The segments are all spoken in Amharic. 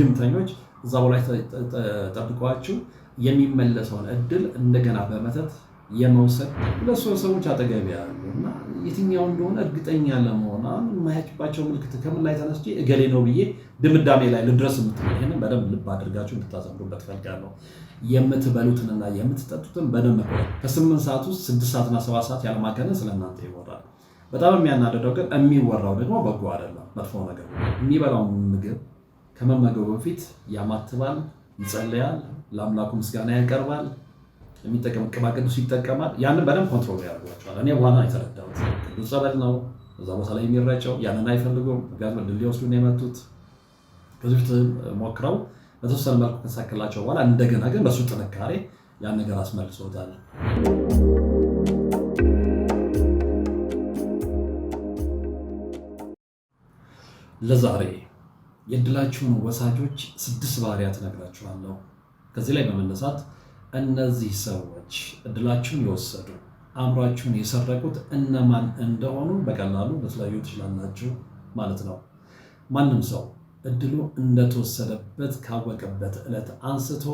ድግምተኞች እዛው ላይ ጠብቀዋችሁ የሚመለሰውን እድል እንደገና በመተት የመውሰድ ሁለት ሰዎች አጠገብ ያሉ እና የትኛው እንደሆነ እርግጠኛ ለመሆን የማያችባቸው ምልክት ከምን ላይ ተነስቼ እገሌ ነው ብዬ ድምዳሜ ላይ ልድረስ የምትለው ይህንን በደንብ ልብ አድርጋችሁ እንድታሰምሩበት ፈልጋለሁ። የምትበሉትንና የምትጠጡትን በደንብ ከ8 ሰዓት ውስጥ 6 ሰዓትና 7 ሰዓት ያለማከንን ስለእናንተ ይወራል። በጣም የሚያናደደው ግን የሚወራው ደግሞ በጎ አይደለም፣ መጥፎ ነገር። የሚበላው ምግብ ከመመገቡ በፊት ያማትባል፣ ይጸለያል፣ ለአምላኩ ምስጋና ያቀርባል፣ የሚጠቀም ቅባ ቅዱስ ይጠቀማል። ያንን በደንብ ኮንትሮል ያደርጓቸዋል። እኔ በኋላ የተረዳሁት ቅዱስ ጸበል ነው እዛ ቦታ ላይ የሚረጨው። ያንን አይፈልጉም፣ ምክንያቱም ድል ሊወስዱ ነው የመጡት። ከዚህ በፊት ሞክረው በተወሰነ መልኩ ከተሳካላቸው በኋላ እንደገና ግን በሱ ጥንካሬ ያን ነገር አስመልሶታል። ለዛሬ የእድላችሁን ወሳጆች 6 ባህሪያት እነግራችኋለሁ። ከዚህ ላይ በመነሳት እነዚህ ሰዎች እድላችሁን የወሰዱ አእምሯችሁን የሰረቁት እነማን እንደሆኑ በቀላሉ ልትለዩ ትችላላችሁ ማለት ነው። ማንም ሰው እድሉ እንደተወሰደበት ካወቀበት ዕለት አንስቶ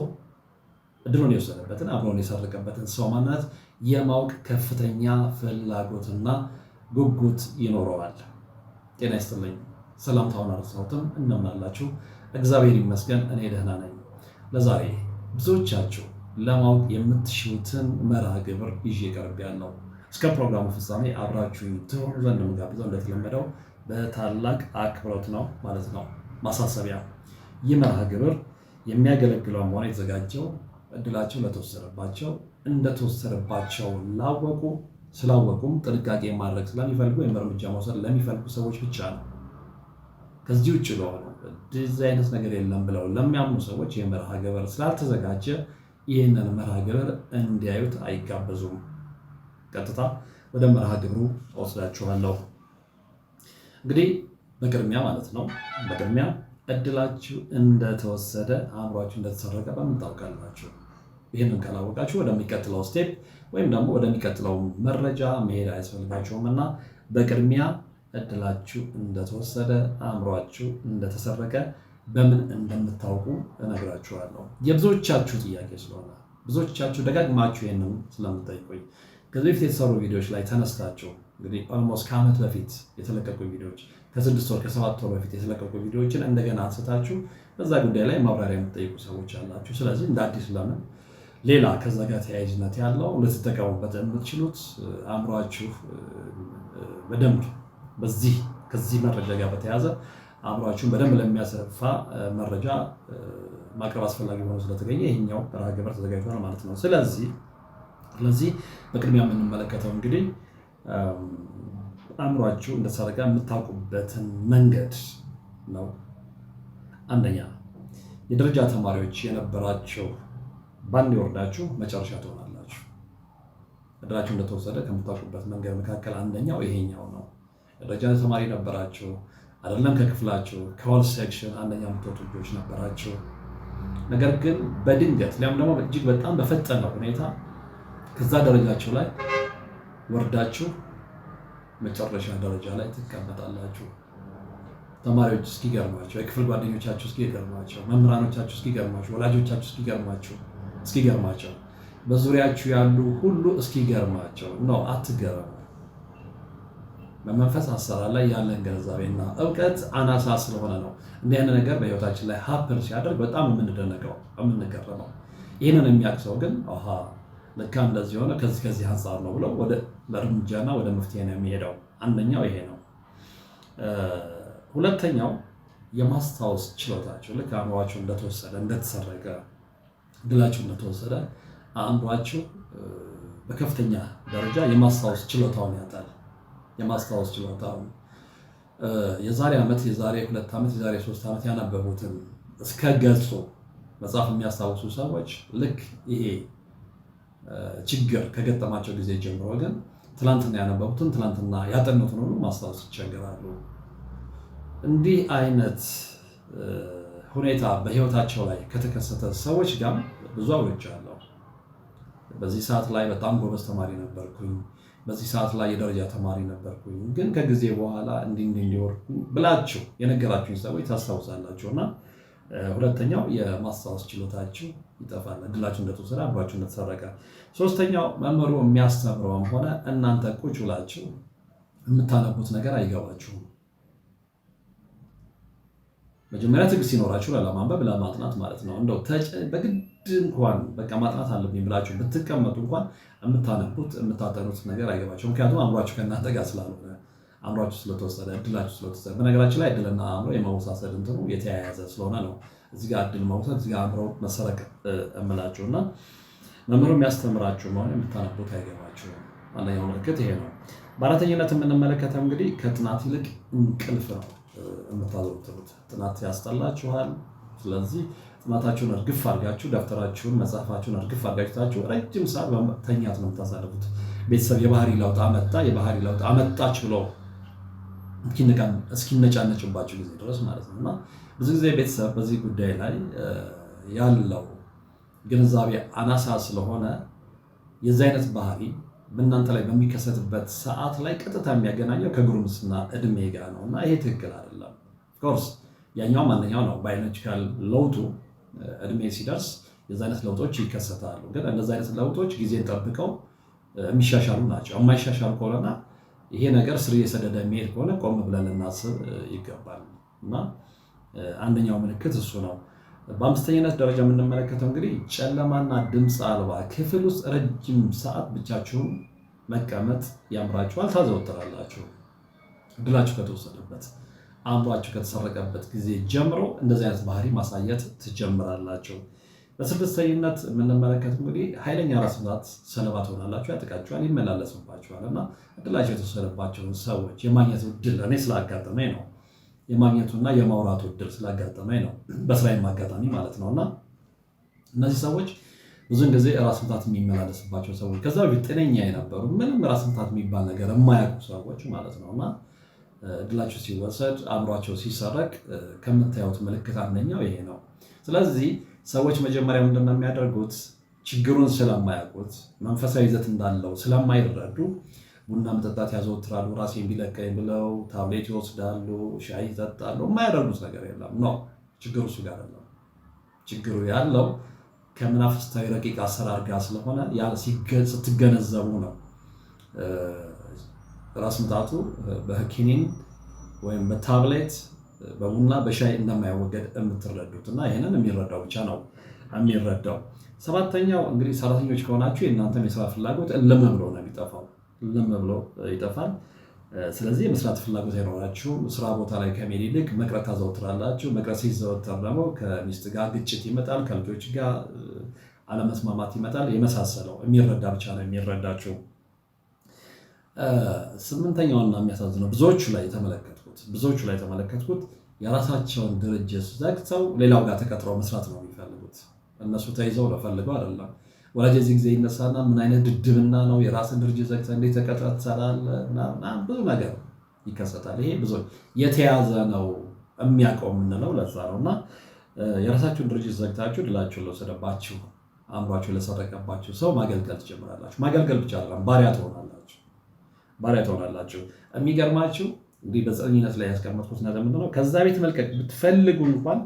እድሉን የወሰደበትን አእምሮን የሰረቀበትን ሰው ማንነት የማወቅ ከፍተኛ ፍላጎትና ጉጉት ይኖረዋል። ጤና ይስጥልኝ። ሰላምታውን አልረሳሁትም። እንደምን አላችሁ? እግዚአብሔር ይመስገን እኔ ደህና ነኝ። ለዛሬ ብዙዎቻችሁ ለማወቅ የምትሽሉትን መርሃ ግብር ይዤ ቀርቤያለሁ። እስከ ፕሮግራሙ ፍጻሜ አብራችሁኝ ትሆኑ ዘንድ የምጋብዘው እንደተለመደው በታላቅ አክብሮት ነው ማለት ነው። ማሳሰቢያ፣ ይህ መርሃ ግብር የሚያገለግለው ሆነ የተዘጋጀው እድላቸው ለተወሰደባቸው እንደተወሰደባቸው ላወቁ ስላወቁም ጥንቃቄ ማድረግ ስለሚፈልጉ ወይም እርምጃ መውሰድ ለሚፈልጉ ሰዎች ብቻ ነው። ከዚህ ውጭ ለሆኑ እንደዚህ አይነት ነገር የለም ብለው ለሚያምኑ ሰዎች የመርሃ ግብር ስላልተዘጋጀ ይህንን መርሃ ግብር እንዲያዩት አይጋበዙም። ቀጥታ ወደ መርሃ ግብሩ ወስዳችኋለሁ። እንግዲህ በቅድሚያ ማለት ነው እድላችሁ እንደተወሰደ አእምሯችሁ እንደተሰረቀ በምን ታውቃላችሁ? ይህንን ካላወቃችሁ ወደሚቀጥለው ስቴፕ ወይም ደግሞ ወደሚቀጥለው መረጃ መሄድ አያስፈልጋችሁም እና በቅድሚያ እድላችሁ እንደተወሰደ አእምሯችሁ እንደተሰረቀ በምን እንደምታውቁ እነግራችኋለሁ። የብዙዎቻችሁ ጥያቄ ስለሆነ ብዙዎቻችሁ ደጋግማችሁ ይህንን ስለምትጠይቁኝ ከዚህ በፊት የተሰሩ ቪዲዮዎች ላይ ተነስታችሁ እንግዲህ ኦልሞስት ከዓመት በፊት የተለቀቁ ቪዲዮዎች ከ6 ወር ከ7 ወር በፊት የተለቀቁ ቪዲዮዎችን እንደገና አንስታችሁ በዛ ጉዳይ ላይ ማብራሪያ የምትጠይቁ ሰዎች አላችሁ። ስለዚህ እንደ አዲስ ለምን ሌላ ከዛ ጋር ተያያዥነት ያለው ልትጠቀሙበት የምትችሉት አእምሯችሁ በደንብ ከዚህ መረጃ ጋር በተያያዘ አእምሯችሁን በደንብ ለሚያሰፋ መረጃ ማቅረብ አስፈላጊ ሆኖ ስለተገኘ ይሄኛው መርሃ ግብር ተዘጋጅቷል ማለት ነው። ስለዚህ በቅድሚያ የምንመለከተው እንግዲህ አእምሯችሁ እንደተሰረቀ የምታውቁበትን መንገድ ነው። አንደኛ፣ የደረጃ ተማሪዎች የነበራችሁ ባንድ ይወርዳችሁ መጨረሻ ትሆናላችሁ። እድላችሁ እንደተወሰደ ከምታውቁበት መንገድ መካከል አንደኛው ይሄኛው ነው። ደረጃ ተማሪ ነበራችሁ አይደለም? ከክፍላችሁ ከሆል ሴክሽን አንደኛ የምትወጡ ልጆች ነበራችሁ። ነገር ግን በድንገት ሊያም ደግሞ እጅግ በጣም በፈጠነ ሁኔታ ከዛ ደረጃችሁ ላይ ወርዳችሁ መጨረሻ ደረጃ ላይ ትቀመጣላችሁ። ተማሪዎች እስኪገርማቸው፣ የክፍል ጓደኞቻችሁ እስኪገርማቸው፣ መምህራኖቻችሁ እስኪገርማቸው፣ ወላጆቻችሁ እስኪገርማቸው፣ በዙሪያችሁ ያሉ ሁሉ እስኪገርማቸው ነው። አትገረሙ። በመንፈስ አሰራር ላይ ያለን ግንዛቤና እውቀት አናሳ ስለሆነ ነው እንዲህ አይነት ነገር በህይወታችን ላይ ሀፕን ሲያደርግ በጣም የምንደነቀው የምንገረመው። ይህንን የሚያውቅ ሰው ግን ልካ እንደዚህ ሆነ ከዚህ አንጻር ነው ብለው ወደ እርምጃና ወደ መፍትሄ ነው የሚሄደው። አንደኛው ይሄ ነው። ሁለተኛው የማስታወስ ችሎታችሁ ልክ አእምሯችሁ እንደተወሰደ እንደተሰረቀ እድላችሁ እንደተወሰደ አእምሯችሁ በከፍተኛ ደረጃ የማስታወስ ችሎታውን ያጣል። የማስታወስ ችሎታውን የዛሬ ዓመት፣ የዛሬ 2 ዓመት፣ የዛሬ 3 ዓመት ያነበቡትን እስከ ገጹ መጽሐፍ የሚያስታውሱ ሰዎች ልክ ይሄ ችግር ከገጠማቸው ጊዜ ጀምሮ ግን ትላንትና ያነበቡትን ትላንትና ያጠኑትን ሁሉ ማስታወስ ይቸገራሉ። እንዲህ አይነት ሁኔታ በህይወታቸው ላይ ከተከሰተ ሰዎች ጋር ብዙ አውርቻለሁ። በዚህ ሰዓት ላይ በጣም ጎበዝ ተማሪ ነበርኩኝ፣ በዚህ ሰዓት ላይ የደረጃ ተማሪ ነበርኩኝ፣ ግን ከጊዜ በኋላ እንዲወርኩ ብላችሁ የነገራችሁኝ ሰዎች ታስታውሳላችሁ እና ሁለተኛው የማስታወስ ችሎታችሁ ይጠፋል፣ እድላችሁ እንደተወሰደ፣ አእምሯችሁ እንደተሰረቀ። ሶስተኛው መምህሩ የሚያስተምረውም ሆነ እናንተ ቁጭ ብላችሁ የምታነቡት ነገር አይገባችሁም። መጀመሪያ ትዕግስት ሲኖራችሁ ለማንበብ ለማጥናት ማለት ነው። እንደው በግድ እንኳን በቃ ማጥናት አለብኝ ብላችሁ ብትቀመጡ እንኳን የምታነቡት የምታጠኑት ነገር አይገባችሁም። ምክንያቱም አእምሯችሁ ከእናንተ ጋር ስላልሆነ፣ አእምሯችሁ ስለተወሰደ፣ እድላችሁ ስለተወሰደ። በነገራችን ላይ እድልና አእምሮ የመወሳሰድ እንትኑ የተያያዘ ስለሆነ ነው እዚህ ጋር እድል መውሰድ፣ እዚህ ጋር አእምሮ መሰረቅ እምላችሁ እና መምህሩ የሚያስተምራችሁ መሆን የምታነቡት አይገባችሁም። አንደኛው ምልክት ይሄ ነው። በአራተኝነት የምንመለከተው እንግዲህ ከጥናት ይልቅ እንቅልፍ ነው የምታዘወትሩት። ጥናት ያስጠላችኋል። ስለዚህ ጥናታችሁን እርግፍ አድርጋችሁ ደብተራችሁን መጽሐፋችሁን እርግፍ አድርጋችሁ ረጅም ሰዓት በመተኛት ነው የምታሳልፉት። ቤተሰብ የባህሪ ለውጥ አመጣ የባህሪ ለውጥ አመጣች ብሎ እስኪነጫነጭባችሁ ጊዜ ድረስ ማለት ነው። እና ብዙ ጊዜ ቤተሰብ በዚህ ጉዳይ ላይ ያለው ግንዛቤ አናሳ ስለሆነ የዚህ አይነት ባህሪ በእናንተ ላይ በሚከሰትበት ሰዓት ላይ ቀጥታ የሚያገናኘው ከጉርምስና እድሜ ጋር ነው እና ይሄ ትክክል አይደለም። ኦፍኮርስ ያኛው ማንኛው ነው ባዮሎጂካል ለውጡ እድሜ ሲደርስ የዚህ አይነት ለውጦች ይከሰታሉ። ግን እንደዚህ አይነት ለውጦች ጊዜን ጠብቀው የሚሻሻሉ ናቸው። የማይሻሻሉ ከሆነና ይሄ ነገር ስር የሰደደ የሚሄድ ከሆነ ቆም ብለን ልናስብ ይገባል እና አንደኛው ምልክት እሱ ነው። በአምስተኝነት ደረጃ የምንመለከተው እንግዲህ ጨለማና ድምፅ አልባ ክፍል ውስጥ ረጅም ሰዓት ብቻችሁን መቀመጥ ያምራችኋል፣ ታዘወትራላችሁ። እድላችሁ ከተወሰደበት፣ አእምሯችሁ ከተሰረቀበት ጊዜ ጀምሮ እንደዚህ አይነት ባህሪ ማሳየት ትጀምራላችሁ። በስድስተኝነት የምንመለከተው እንግዲህ ኃይለኛ ራስ ምታት ሰለባ ትሆናላችሁ፣ ያጠቃችኋል፣ ይመላለስባችኋል እና እድላቸው የተወሰደባቸውን ሰዎች የማግኘት እድል እኔ ስላጋጠመኝ ነው የማግኘቱና የማውራቱ እድል ስላጋጠመኝ ነው፣ በስራዬም አጋጣሚ ማለት ነው። እና እነዚህ ሰዎች ብዙን ጊዜ ራስ ምታት የሚመላለስባቸው ሰዎች ከዛ በፊት ጤነኛ የነበሩ ምንም ራስ ምታት የሚባል ነገር የማያውቁ ሰዎች ማለት ነው። እና እድላቸው ሲወሰድ አእምሯቸው ሲሰረቅ ከምታዩት ምልክት አንደኛው ይሄ ነው። ስለዚህ ሰዎች መጀመሪያ ምንድነው የሚያደርጉት? ችግሩን ስለማያውቁት መንፈሳዊ ይዘት እንዳለው ስለማይረዱ ቡና መጠጣት ያዘወትራሉ። ራሴን ቢለቀኝ ብለው ታብሌት ይወስዳሉ፣ ሻይ ይጠጣሉ። የማያደርጉት ነገር የለም ነው። ችግሩ እሱ ጋር አይደለም። ችግሩ ያለው ከመናፍስታዊ ረቂቅ አሰራር ጋር ስለሆነ ስትገነዘቡ ነው ራስ ምታቱ በኪኒን ወይም በታብሌት በቡና በሻይ እንደማይወገድ የምትረዱት እና ይህንን የሚረዳው ብቻ ነው የሚረዳው። ሰባተኛው እንግዲህ ሰራተኞች ከሆናችሁ የእናንተም የስራ ፍላጎት እልም ብሎ ነው የሚጠፋው፣ እልም ብሎ ይጠፋል። ስለዚህ የመስራት ፍላጎት አይኖራችሁም። ስራ ቦታ ላይ ከመሄድ ይልቅ መቅረት ታዘወትራላችሁ። መቅረት ሲዘወተር ደግሞ ከሚስት ጋር ግጭት ይመጣል፣ ከልጆች ጋር አለመስማማት ይመጣል። የመሳሰለው የሚረዳ ብቻ ነው የሚረዳችሁ። ስምንተኛውና የሚያሳዝነው ብዙዎቹ ላይ የተመለከትኩት የራሳቸውን ድርጅት ዘግተው ሌላው ጋር ተቀጥረው መስራት ነው የሚፈልጉት። እነሱ ተይዘው ለፈልገው አይደለም። ወላጅ እዚህ ጊዜ ይነሳና ምን አይነት ድድብና ነው የራስን ድርጅት ዘግተህ እንዴት ተቀጥረህ ትሰራለህ? ብዙ ነገር ይከሰታል። ይሄ ብዙ የተያዘ ነው የሚያውቀው የምንለው ለዛ ነው። እና የራሳችሁን ድርጅት ዘግታችሁ ድላችሁን ለወሰደባችሁ አእምሯችሁ ለሰረቀባችሁ ሰው ማገልገል ትጀምራላችሁ። ማገልገል ብቻ አይደለም ባሪያ ትሆናላችሁ። የሚገርማችሁ እንግዲህ በዘረኝነት ላይ ያስቀመጥኩት ነገር ምንድን ነው? ከዛ ቤት መልቀቅ ብትፈልጉ እንኳን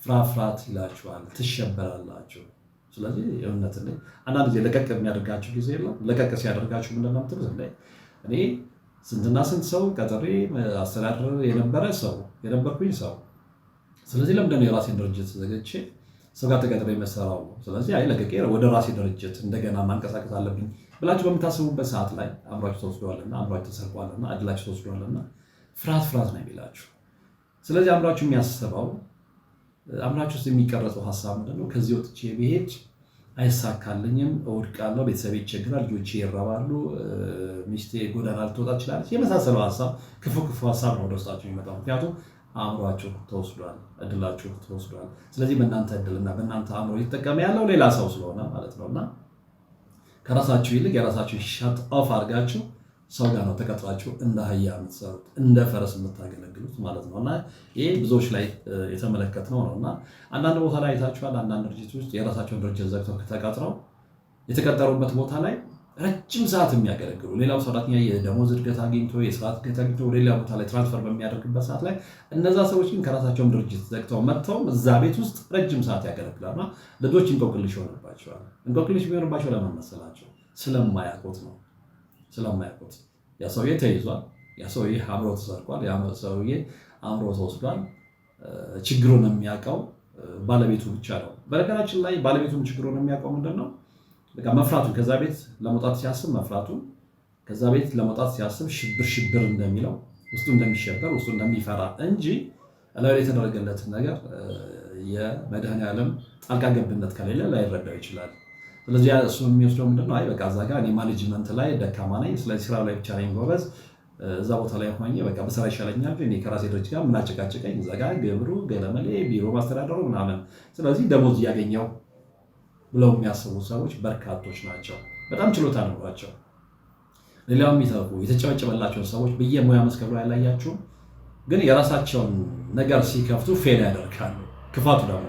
ፍራፍራት ይላችኋል፣ ትሸበራላችሁ። ስለዚህ የእውነት አንዳንድ ጊዜ ለቀቅ የሚያደርጋችሁ ጊዜ የለም። ለቀቅ ሲያደርጋችሁ ምንድን ነው የምትሉት? እኔ ስንትና ስንት ሰው ቀጥሬ አስተዳደር የነበርኩኝ ሰው፣ ስለዚህ ለምንድን ነው የራሴን ድርጅት ዘግቼ ሰው ጋር ተቀጥሬ የምሰራው? ስለዚህ ለቀቄ ወደ ራሴ ድርጅት እንደገና ማንቀሳቀስ አለብኝ ብላችሁ በምታስቡበት ሰዓት ላይ አእምሯችሁ ተወስዷልና፣ አእምሯችሁ ተሰርቋልና፣ እድላችሁ ተወስዷልና ፍርሃት ነው የሚላችሁ። ስለዚህ አእምሯችሁ የሚያስበው አእምሯችሁ ውስጥ የሚቀረጸው ሀሳብ ምንድን ነው? ከዚህ ወጥቼ ብሄድ አይሳካልኝም፣ እወድቃለሁ፣ ቤተሰቤ ይቸግራል፣ ልጆቼ ይራባሉ፣ ሚስቴ ጎዳና ልትወጣ ትችላለች። የመሳሰለው ሀሳብ ክፉ ሀሳብ ነው ወደ ውስጣችሁ የሚመጣው። ምክንያቱም አእምሯችሁ ተወስዷል፣ እድላችሁ ተወስዷል። ስለዚህ በእናንተ እድልና በእናንተ አእምሮ እየተጠቀመ ያለው ሌላ ሰው ስለሆነ ማለት ነው እና ከራሳችሁ ይልቅ የራሳችሁ ሻት ኦፍ አድርጋችሁ ሰው ጋር ነው ተቀጥራችሁ እንደ አህያ የምትሰሩት፣ እንደ ፈረስ የምታገለግሉት ማለት ነው። እና ይሄ ብዙዎች ላይ የተመለከትነው ነው። እና አንዳንድ ቦታ ላይ አይታችኋል። አንዳንድ ድርጅት ውስጥ የራሳቸውን ድርጅት ዘግተው ተቀጥረው የተቀጠሩበት ቦታ ላይ ረጅም ሰዓት የሚያገለግሉ ሌላው ሰራተኛ የደሞዝ እድገት አግኝቶ የስርዓት እድገት አግኝቶ ወደ ሌላ ቦታ ላይ ትራንስፈር በሚያደርግበት ሰዓት ላይ እነዛ ሰዎች ግን ከራሳቸውን ድርጅት ዘግተው መጥተው እዛ ቤት ውስጥ ረጅም ሰዓት ያገለግላሉና ልጆች እንቆቅልሽ ይሆንባቸዋል። እንቆቅልሽ ቢሆንባቸው ለምን መሰላቸው? ስለማያውቁት ነው። ስለማያውቁት ያ ሰውዬ ተይዟል፣ ያ ሰውዬ አምሮ ተሰርቋል፣ ያ ሰውዬ አምሮ ተወስዷል። ችግሩን የሚያውቀው ባለቤቱ ብቻ ነው። በነገራችን ላይ ባለቤቱም ችግሩን የሚያውቀው ምንድን ነው? በቃ መፍራቱን ከዛ ቤት ለመውጣት ሲያስብ መፍራቱን ከዛ ቤት ለመውጣት ሲያስብ ሽብር እንደሚለው ውስጡ እንደሚሸበር ውስጡ እንደሚፈራ እንጂ ላይ የተደረገለትን ነገር የመድኃኔዓለም ጣልቃ ገብነት ከሌለ ላይረዳው ይችላል። ስለዚህ እሱ የሚወስደው ምንድን ነው? አይ በቃ እዛ ጋር እኔ ማኔጅመንት ላይ ደካማ ነኝ፣ ስለዚህ ስራ ላይ ብቻ ነኝ ጎበዝ፣ እዛ ቦታ ላይ ሆኜ በቃ በስራ ይሻለኛል፣ እኔ ከራሴ ድርጅት ጋር ምን አጨቃጨቀኝ፣ እዛ ጋር ግብሩ ገለመሌ ቢሮ ማስተዳደሩ ምናምን፣ ስለዚህ ደሞዝ እያገኘው ብለው የሚያስቡ ሰዎች በርካቶች ናቸው። በጣም ችሎታ ኖሯቸው ሌላው የሚተርፉ የተጨበጨበላቸውን ሰዎች በየሙያ መስከሩ ያላያችሁ ግን የራሳቸውን ነገር ሲከፍቱ ፌል ያደርጋሉ። ክፋቱ ደግሞ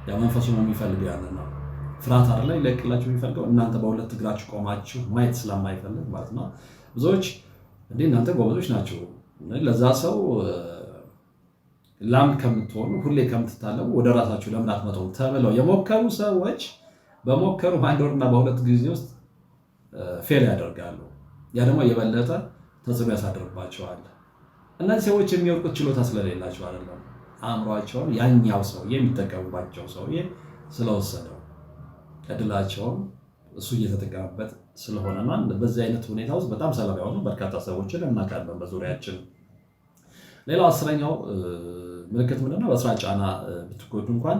ያ መንፈሱ ነው የሚፈልገው ያንን ነው። ፍርሃት አይደለ ይለቅላችሁ የሚፈልገው እናንተ በሁለት እግራችሁ ቆማችሁ ማየት ስለማይፈልግ ማለት ነው። ብዙዎች እንዴ እናንተ ጎበዞች ናቸው ለዛ ሰው ላም ከምትሆኑ ሁሌ ከምትታለቡ ወደ ራሳችሁ ለምን አትመጡም ተብለው የሞከሩ ሰዎች በሞከሩ በአንድ ወርና በሁለት ጊዜ ውስጥ ፌል ያደርጋሉ። ያ ደግሞ የበለጠ ተጽዕኖ ያሳድርባቸዋል። እነዚህ ሰዎች የሚወርቁት ችሎታ ስለሌላቸው አይደለም፣ አእምሯቸውን ያኛው ሰው የሚጠቀሙባቸው ሰውዬ ስለወሰደው እድላቸውን እሱ እየተጠቀመበት ስለሆነና በዚህ አይነት ሁኔታ ውስጥ በጣም ሰለባ የሆኑ በርካታ ሰዎችን እናውቃለን በዙሪያችን። ሌላው አስረኛው ምልክት ምንድን ነው? በስራ ጫና ብትጎዱ እንኳን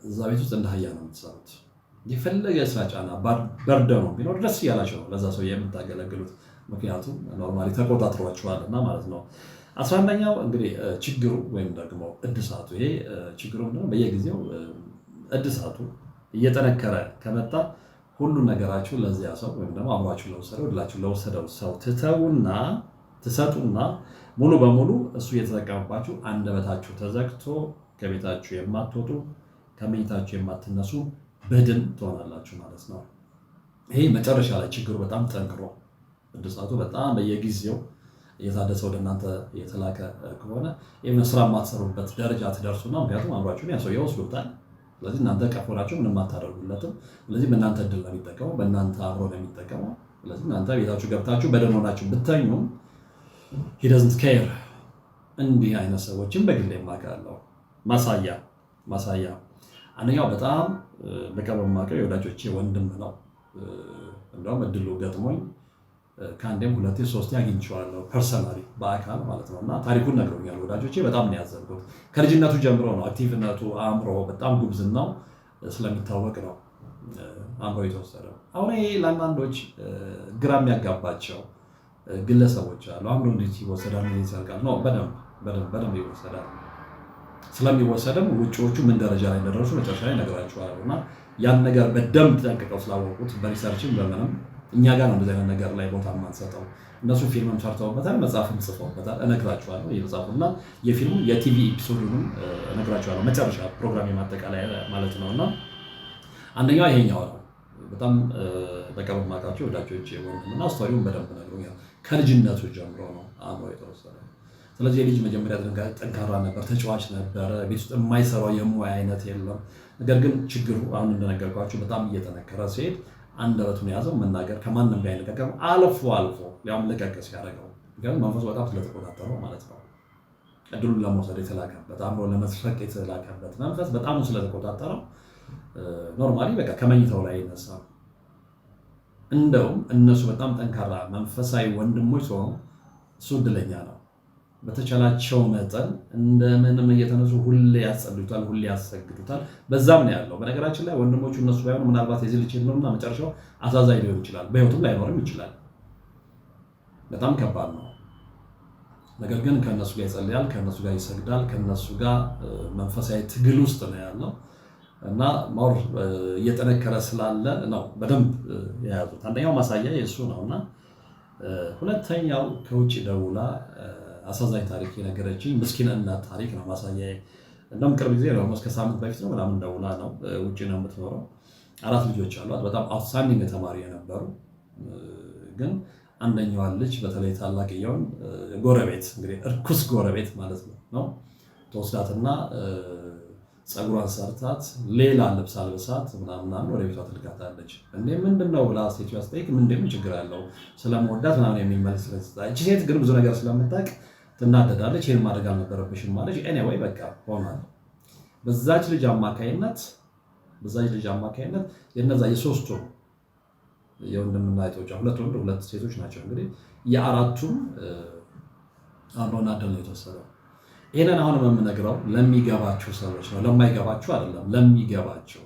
እዛ ቤት ውስጥ እንደ አህያ ነው የምትሰሩት። የፈለገ ስራ ጫና በርደው ነው ቢኖር ደስ እያላቸው ነው ለዛ ሰው የምታገለግሉት፣ ምክንያቱም ኖርማሊ ተቆጣጥሯቸዋልና ማለት ነው። 11ኛው እንግዲህ ችግሩ ወይም ደግሞ እድሳቱ። ይሄ ችግሩ ምንድነው? በየጊዜው እድሳቱ እየጠነከረ ከመጣ ሁሉን ነገራችሁ ለዚያ ሰው ወይም ደግሞ አብሯችሁ ለወሰደው እድላችሁ ለወሰደው ሰው ትሰጡና ሙሉ በሙሉ እሱ እየተጠቀመባችሁ አንደበታችሁ ተዘግቶ ከቤታችሁ የማትወጡ ከመኝታችሁ የማትነሱ በድን ትሆናላችሁ ማለት ነው። ይሄ መጨረሻ ላይ ችግሩ በጣም ጠንክሮ እድሳቱ በጣም በየጊዜው እየታደሰ ወደ እናንተ የተላከ ከሆነ ይህን ስራ የማትሰሩበት ደረጃ ትደርሱና ምክንያቱም አብሯችሁን ያ ሰው ይወስዱታል። ስለዚህ እናንተ ቀፎ ናችሁ፣ ምንም አታደርጉለትም። ስለዚህ በእናንተ እድል ነው የሚጠቀመው፣ በእናንተ አብሮ ነው የሚጠቀመው። ስለዚህ እናንተ ቤታችሁ ገብታችሁ በደህና ሆናችሁ ብታኙም he doesn't care። እንዲህ አይነት ሰዎችን በግሌ የማውቃለሁ። ማሳያ አንደኛው በጣም በቅርብ የማውቀው የወዳጆቼ ወንድም ነው። እንደውም እድሉ ገጥሞኝ ከአንዴም ሁለቴ ሶስቴ አግኝቼዋለሁ ፐርሰናሊ በአካል ማለት ነው። እና ታሪኩን ነግሮኛል። ወዳጆቼ በጣም ነው ያዘንኩት። ከልጅነቱ ጀምሮ ነው አክቲቭነቱ፣ አእምሮ በጣም ጉብዝናው ስለሚታወቅ ነው አእምሮ የተወሰደው። አሁን ይሄ ለአንዳንዶች ግራ የሚያጋባቸው ግለሰቦች አሉ። አእምሮ እንዴት ይወሰዳል? ምን ይሰርቃል? ነው በደንብ ይወሰዳል። ስለሚወሰድም ውጪዎቹ ምን ደረጃ ላይ እንደደረሱ መጨረሻ ላይ እነግራችኋለሁ። እና ያን ነገር በደንብ ጠንቅቀው ስላወቁት በሪሰርችም በምንም እኛ ጋር ነው እንደዚህ አይነት ነገር ላይ ቦታ የማንሰጠው። እነሱ ፊልምም ሰርተውበታል፣ መጽሐፍም ጽፈውበታል። እነግራችኋለሁ የመጽሐፉና የፊልሙ የቲቪ ኤፒሶዱንም እነግራችኋለሁ መጨረሻ ፕሮግራም የማጠቃለያ ማለት ነው። እና አንደኛው ይሄኛው ነው። በጣም በቅርብ የማውቃቸው ወዳጆቼ ወንድምና ስቶሪውን በደንብ ነግሮኛል። ከልጅነቱ ጀምሮ ነው አእምሮ የተወሰደው። ስለዚህ የልጅ መጀመሪያ ጠንካራ ነበር፣ ተጫዋች ነበረ። ቤት ውስጥ የማይሰራው የሙያ አይነት የለም። ነገር ግን ችግሩ አሁን እንደነገርኳችሁ በጣም እየጠነከረ ሲሄድ አንደበቱን የያዘው መናገር ከማንም ጋር አይነጋገርም። አልፎ ሊያውም ለቀቅ ሲያደርገው ግን መንፈሱ በጣም ስለተቆጣጠረው ማለት ነው። እድሉን ለመውሰድ የተላከበት አእምሮ ለመስረቅ የተላከበት መንፈስ በጣም ስለተቆጣጠረው ኖርማሊ በቃ ከመኝታው ላይ ይነሳ። እንደውም እነሱ በጣም ጠንካራ መንፈሳዊ ወንድሞች ሲሆኑ እሱ እድለኛ ነው። በተቻላቸው መጠን እንደምንም እየተነሱ ሁሌ ያጸልዩታል፣ ሁሌ ያሰግዱታል። በዛም ነው ያለው። በነገራችን ላይ ወንድሞቹ እነሱ ባይሆኑ ምናልባት የዚህ ልጅ ነውና መጨረሻው አሳዛኝ ሊሆን ይችላል። በህይወቱም ላይኖርም ይችላል። በጣም ከባድ ነው። ነገር ግን ከነሱ ጋር ይጸልያል፣ ከነሱ ጋር ይሰግዳል፣ ከነሱ ጋር መንፈሳዊ ትግል ውስጥ ነው ያለው እና ማውር እየጠነከረ ስላለ ነው በደንብ የያዙት። አንደኛው ማሳያ የእሱ ነውና ሁለተኛው ከውጭ ደውላ አሳዛኝ ታሪክ የነገረችኝ ምስኪን እናት ታሪክ ነው። ማሳያ እንደውም ቅርብ ጊዜ ነው እስከ ሳምንት በፊት ነው ምናምን ደውላ ነው ውጭ ነው የምትኖረው 4 ልጆች አሏት። በጣም አውትስታንዲንግ ተማሪ የነበሩ ግን አንደኛዋ ልጅ በተለይ ታላቅየውን ጎረቤት እንግዲህ እርኩስ ጎረቤት ማለት ነው ተወስዳትና ፀጉሯን ሰርታት ሌላ ልብስ አልብሳት ምናምን ወደ ቤቷ ትልካታለች። እንዴ ምንድነው ብላ ሴትዮዋ ስትጠይቅ ምንድነው ችግር ያለው ስለመወዳት ምናምን የሚል መልስ ስለሰጣች እቺ ሴት ግን ብዙ ነገር ስለምታውቅ ትናደዳለች። ይሄን ማድረግ አልነበረብሽም ማለች። ኤኒዌይ በቃ ሆኗል። በዛች ልጅ አማካይነት የነዛ የሶስቱ የወንድምና እህቶች ሁለት ወንድ ሁለት ሴቶች ናቸው። እንግዲህ የአራቱም አብሮና አደል ነው የተወሰደው። ይሄንን አሁን የምነግረው ለሚገባችሁ ሰዎች ነው፣ ለማይገባችሁ አይደለም። ለሚገባችሁ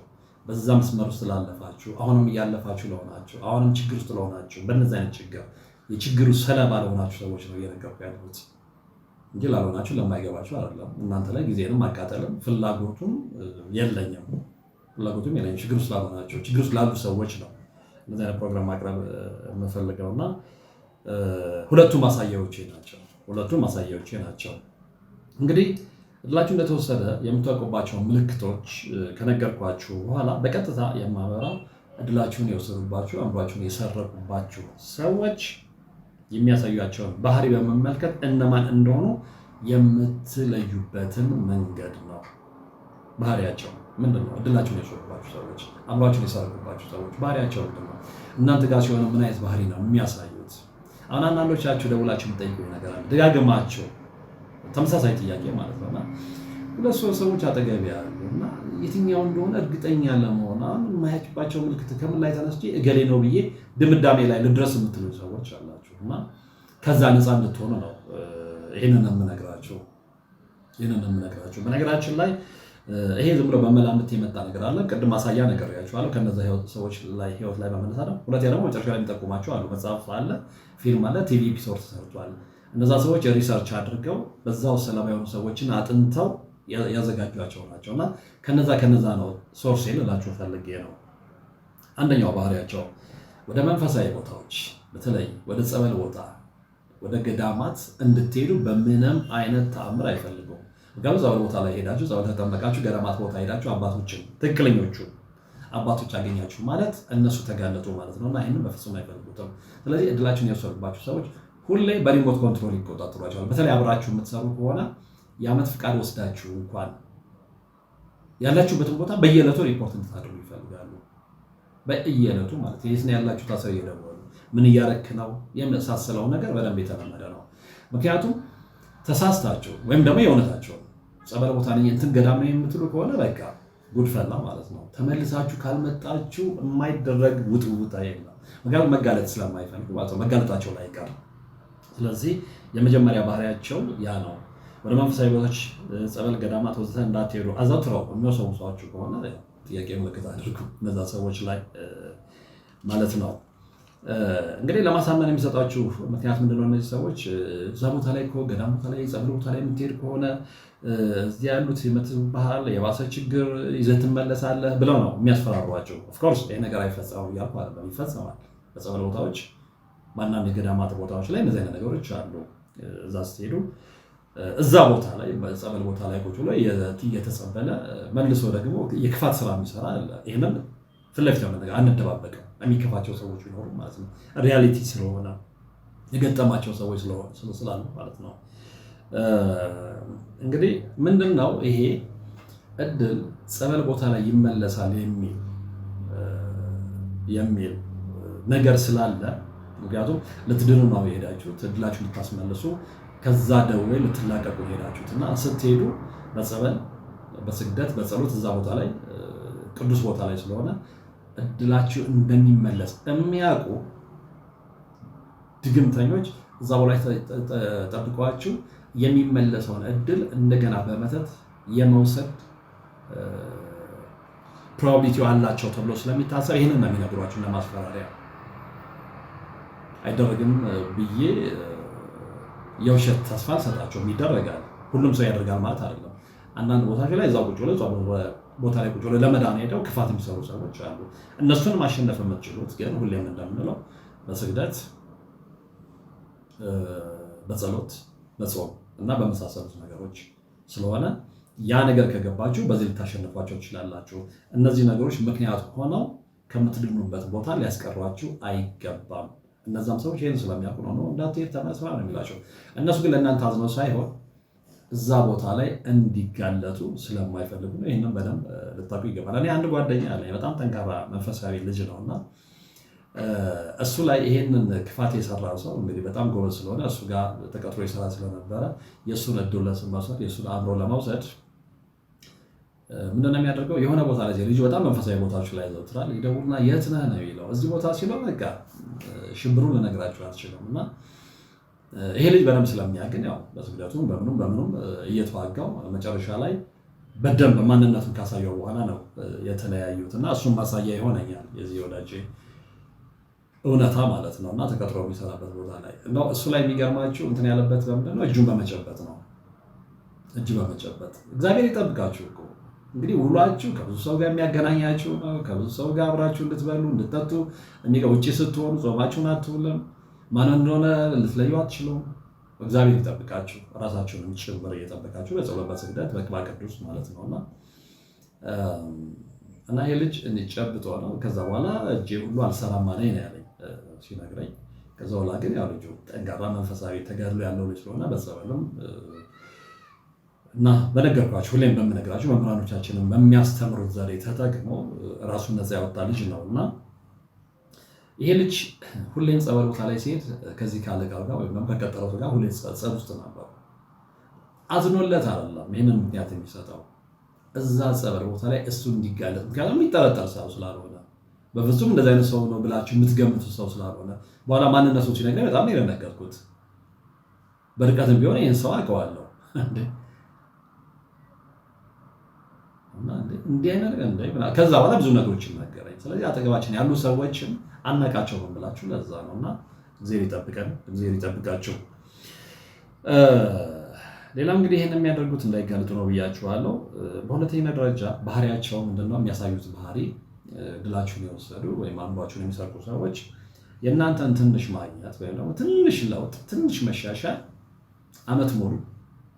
በዛ መስመር ውስጥ ላለፋችሁ፣ አሁንም እያለፋችሁ ለሆናችሁ፣ አሁንም ችግር ውስጥ ለሆናችሁ፣ በእነዚህ አይነት የችግሩ ሰለባ ለሆናችሁ ሰዎች ነው እየነገርኩ ያለሁት እንጂ ላልሆናችሁ ለማይገባችሁ አይደለም። እናንተ ላይ ጊዜንም ማቃጠልም ፍላጎቱም የለኝም። ችግር ውስጥ ላልሆናችሁ፣ ችግር ውስጥ ላሉ ሰዎች ነው እንደዚህ አይነት ፕሮግራም ማቅረብ የምፈልገውና ሁለቱም ማሳያዎቼ ናቸው። እንግዲህ እድላችሁ እንደተወሰደ የምታውቁባቸው ምልክቶች ከነገርኳችሁ በኋላ በቀጥታ የማበራው እድላችሁን የወሰዱባችሁ አእምሯችሁን የሰረቁባችሁ ሰዎች የሚያሳዩቸውን ባህሪ በመመልከት እነማን እንደሆኑ የምትለዩበትን መንገድ ነው። ባህሪያቸው ምንድን ነው? እድላችሁን የወሰዱባችሁ ሰዎች፣ አእምሯችሁን የሰረቁባችሁ ሰዎች ባህሪያቸው ምንድን ነው? እናንተ ጋር ሲሆን ምን አይነት ባህሪ ነው የሚያሳዩት? አሁን አንዳንዶቻችሁ ደውላችሁ የምትጠይቁኝ ነገር አለ። ደጋግማችሁ ተመሳሳይ ጥያቄ ማለት ነውና ሁለት ሶስት ሰዎች አጠገብ ያሉ እና የትኛው እንደሆነ እርግጠኛ ለመሆን አሁን የማያችባቸው ምልክት ከምን ላይ ተነስቼ እገሌ ነው ብዬ ድምዳሜ ላይ ልድረስ የምትሉ ሰዎች አላችሁ እና ከዛ ነፃ እንድትሆኑ ነው ይሄንን የምነግራችሁ። በነገራችን ላይ ይሄ ዝም ብሎ በመላምት የመጣ ነገር አለ። ቅድም ማሳያ ነገር ያችኋለሁ ከነዛ ሰዎች ላይ ህይወት ላይ በመነሳት ነው። ሁለተኛ ደግሞ መጨረሻ ላይ የሚጠቁማቸው አሉ። መጽሐፍ አለ፣ ፊልም አለ፣ ቲቪ ኤፒሶድ ተሰርቷል። እነዛ ሰዎች ሪሰርች አድርገው በዛው ሰለባ የሆኑ ሰዎችን አጥንተው ያዘጋጇቸው ናቸው እና ከነዛ ነው ሶርስ ልላችሁ ፈልጌ ነው። አንደኛው ባህሪያቸው ወደ መንፈሳዊ ቦታዎች በተለይ ወደ ጸበል ቦታ ወደ ገዳማት እንድትሄዱ በምንም አይነት ተአምር አይፈልጉም። ጋር ጸበል ቦታ ላይ ሄዳችሁ ጸበል ተጠመቃችሁ፣ ገዳማት ቦታ ሄዳችሁ አባቶችን ትክክለኞቹ አባቶች አገኛችሁ ማለት እነሱ ተጋለጡ ማለት ነውና ይሄንን በፍጹም አይፈልጉትም። ስለዚህ እድላችሁን የወሰዱባችሁ ሰዎች ሁሌ በሪሞት ኮንትሮል ይቆጣጠሯቸዋል። በተለይ አብራችሁ የምትሰሩ ከሆነ የዓመት ፍቃድ ወስዳችሁ እንኳን ያላችሁበትን ቦታ በየዕለቱ ሪፖርት እንድታደርጉ ይፈልጋሉ። በየዕለቱ ማለት የት ነው ያላችሁ? ታሰሩ እየደወሉ ምን እያረክ ነው የመሳሰለው ነገር በደንብ የተለመደ ነው። ምክንያቱም ተሳስታችሁ ወይም ደግሞ የእውነታችሁ ጸበል ቦታ ነኝ እንትን ገዳም ነው የምትሉ ከሆነ በቃ ጉድፈላ ማለት ነው። ተመልሳችሁ ካልመጣችሁ የማይደረግ ውጣ የለም። ምክንያቱም መጋለጥ ስለማይፈልጉ ማለት ነው። መጋለጣቸው ላይ ቀር። ስለዚህ የመጀመሪያ ባህሪያቸው ያ ነው። ወደ መንፈሳዊ ቦታዎች ጸበል፣ ገዳማት ወዘተ እንዳትሄዱ አዘውትረው የሚወሰውሷችሁ ከሆነ ጥያቄ ምልክት አድርጉ እነዛ ሰዎች ላይ ማለት ነው። እንግዲህ ለማሳመን የሚሰጣችሁ ምክንያት ምንድነው? እነዚህ ሰዎች እዛ ቦታ ላይ ገዳም ቦታ ላይ ጸበል ቦታ ላይ የምትሄድ ከሆነ እዚህ ያሉት የምትባል የባሰ ችግር ይዘህ ትመለሳለህ ብለው ነው የሚያስፈራሯቸው። ኦፍኮርስ ይሄ ነገር አይፈጸምም እያልኩ አይደለም፣ ይፈጸማል። በጸበል ቦታዎች በአንዳንድ የገዳማት ቦታዎች ላይ እነዚህ አይነት ነገሮች አሉ። እዛ ስትሄዱ እዛ ቦታ ላይ በጸበል ቦታ ላይ ቁጭ ብሎ እየተጸበለ መልሶ ደግሞ የክፋት ስራ የሚሰራ አለ። ይሄንን ፊት ለፊት መነጋገር አንደባበቅም። የሚከፋቸው ሰዎች ቢኖሩ ማለት ነው። ሪያሊቲ ስለሆነ የገጠማቸው ሰዎች ስላሉ ማለት ነው። እንግዲህ ምንድነው ይሄ እድል ጸበል ቦታ ላይ ይመለሳል የሚል ነገር ስላለ፣ ምክንያቱም ልትድኑ ነው የሄዳችሁት፣ እድላችሁ ልታስመልሱ ከዛ ደዌ ልትላቀቁ ሄዳችሁት እና ስትሄዱ በጸበል በስግደት በጸሎት እዛ ቦታ ላይ ቅዱስ ቦታ ላይ ስለሆነ እድላችሁ እንደሚመለስ የሚያውቁ ድግምተኞች እዛ ላይ ጠብቋችሁ የሚመለሰውን እድል እንደገና በመተት የመውሰድ ፕሮባቢሊቲው አላቸው ተብሎ ስለሚታሰብ ይህንን ነው የሚነግሯችሁ። ለማስፈራሪያ አይደረግም ብዬ የውሸት ተስፋ አልሰጣቸውም። ይደረጋል። ሁሉም ሰው ያደርጋል ማለት አይደለም። አንዳንድ ቦታዎች ላይ እዛው ቁጭ ብለው ቦታ ላይ ቁጭ ብለው ለመዳን ሄደው ክፋት የሚሰሩ ሰዎች አሉ። እነሱን ማሸነፍ የምትችሉት ግን ሁሌም እንደምንለው በስግደት፣ በጸሎት፣ በጾም እና በመሳሰሉት ነገሮች ስለሆነ ያ ነገር ከገባችሁ በዚህ ልታሸንፏቸው ትችላላችሁ። እነዚህ ነገሮች ምክንያት ሆነው ከምትድኑበት ቦታ ሊያስቀሯችሁ አይገባም። እነዛም ሰዎች ይህን ስለሚያውቁ ነው እንዳትሄድ ተመለስ ነው የሚላቸው። እነሱ ግን ለእናንተ አዝነው ሳይሆን እዛ ቦታ ላይ እንዲጋለጡ ስለማይፈልጉ ነው። ይህንን በደንብ ልታውቁ ይገባል። እኔ አንድ ጓደኛ አለኝ፣ በጣም ጠንካራ መንፈሳዊ ልጅ ነው እና እሱ ላይ ይሄንን ክፋት የሰራ ሰው እንግዲህ በጣም ጎበዝ ስለሆነ እሱ ጋር ተቀጥሮ የሰራ ስለነበረ የእሱን እድል ለመውሰድ የእሱን አእምሮ ለመውሰድ ምንድነው የሚያደርገው? የሆነ ቦታ ላይ ልጅ በጣም መንፈሳዊ ቦታዎች ላይ ዘውትራል። ይደውልና የት ነህ ነው የሚለው። እዚህ ቦታ ሲለው በቃ ሽብሩን ልነግራችሁ አልችልም። እና ይሄ ልጅ በደንብ ስለሚያገኝ ያው በስግደቱም በምኑም እየተዋጋው መጨረሻ ላይ በደንብ ማንነቱን ካሳየው በኋላ ነው የተለያዩት። እና እሱም ማሳያ ይሆነኛል የዚህ ወዳጄ እውነታ ማለት ነው። እና ተቀጥሮ የሚሰራበት ቦታ ላይ እንደው እሱ ላይ የሚገርማችሁ እንትን ያለበት በምንድን ነው? እጁን በመጨበጥ ነው። እጅ በመጨበጥ እግዚአብሔር ይጠብቃችሁ እኮ እንግዲህ ውሏችሁ ከብዙ ሰው ጋር የሚያገናኛችሁ ነው። ከብዙ ሰው ጋር አብራችሁ እንድትበሉ እንድትጠጡ ውጭ ስትሆኑ ጾማችሁን አትውልም። ማን እንደሆነ ልትለዩ አትችሉም። እግዚአብሔር ይጠብቃችሁ፣ ራሳችሁንም ጭምር እየጠበቃችሁ በጸሎት በስግደት በቅባ ቅዱስ ማለት ነውና እና ይሄ ልጅ እንጨብጦ ነው። ከዛ በኋላ እጄ ሁሉ አልሰራም አለኝ ነው ያለኝ ሲነግረኝ። ከዛ በኋላ ግን ያው ልጁ ጠንካራ መንፈሳዊ ተጋድሎ ያለው ልጅ ስለሆነ በጸበልም እና በነገርኳችሁ ሁሌም በምነግራችሁ መምህራኖቻችንን በሚያስተምሩት ዘዴ ተጠቅሞ ራሱን ነፃ ያወጣ ልጅ ነው እና ይሄ ልጅ ሁሌም ጸበል ቦታ ላይ ሲሄድ ከዚህ ካለቃው ጋር ወይም ከቀጠረው ጋር ሁሌ ጸብ ውስጥ ነበር። አዝኖለት አይደለም ይህንን ምክንያት የሚሰጠው እዛ ጸበል ቦታ ላይ እሱ እንዲጋለጥ፣ ምክንያቱም የሚጠረጠር ሰው ስላልሆነ በፍጹም እንደዚህ አይነት ሰው ነው ብላችሁ የምትገምቱ ሰው ስላልሆነ በኋላ ማንነቱን ሲነግረኝ በጣም ነው የደነገጥኩት። በርቀትም ቢሆን ይህን ሰው አውቀዋለሁ እንዲህ አይነት ከዛ በኋላ ብዙ ነገሮችን ነገረኝ። ስለዚህ አጠገባችን ያሉ ሰዎችን አናቃቸውም ብላችሁ ለዛ ነው እና እግዚአብሔር ይጠብቀን፣ እግዚአብሔር ይጠብቃችሁ። ሌላም እንግዲህ ይህን የሚያደርጉት እንዳይጋለጡ ነው ብያችኋለሁ። በሁለተኛ ደረጃ ባህሪያቸው ምንድነው? የሚያሳዩት ባህሪ ድላችሁን የወሰዱ ወይም አእምሯችሁን የሚሰርቁ ሰዎች የእናንተን ትንሽ ማግኘት ወይም ደግሞ ትንሽ ለውጥ፣ ትንሽ መሻሻል ዓመት ሙሉ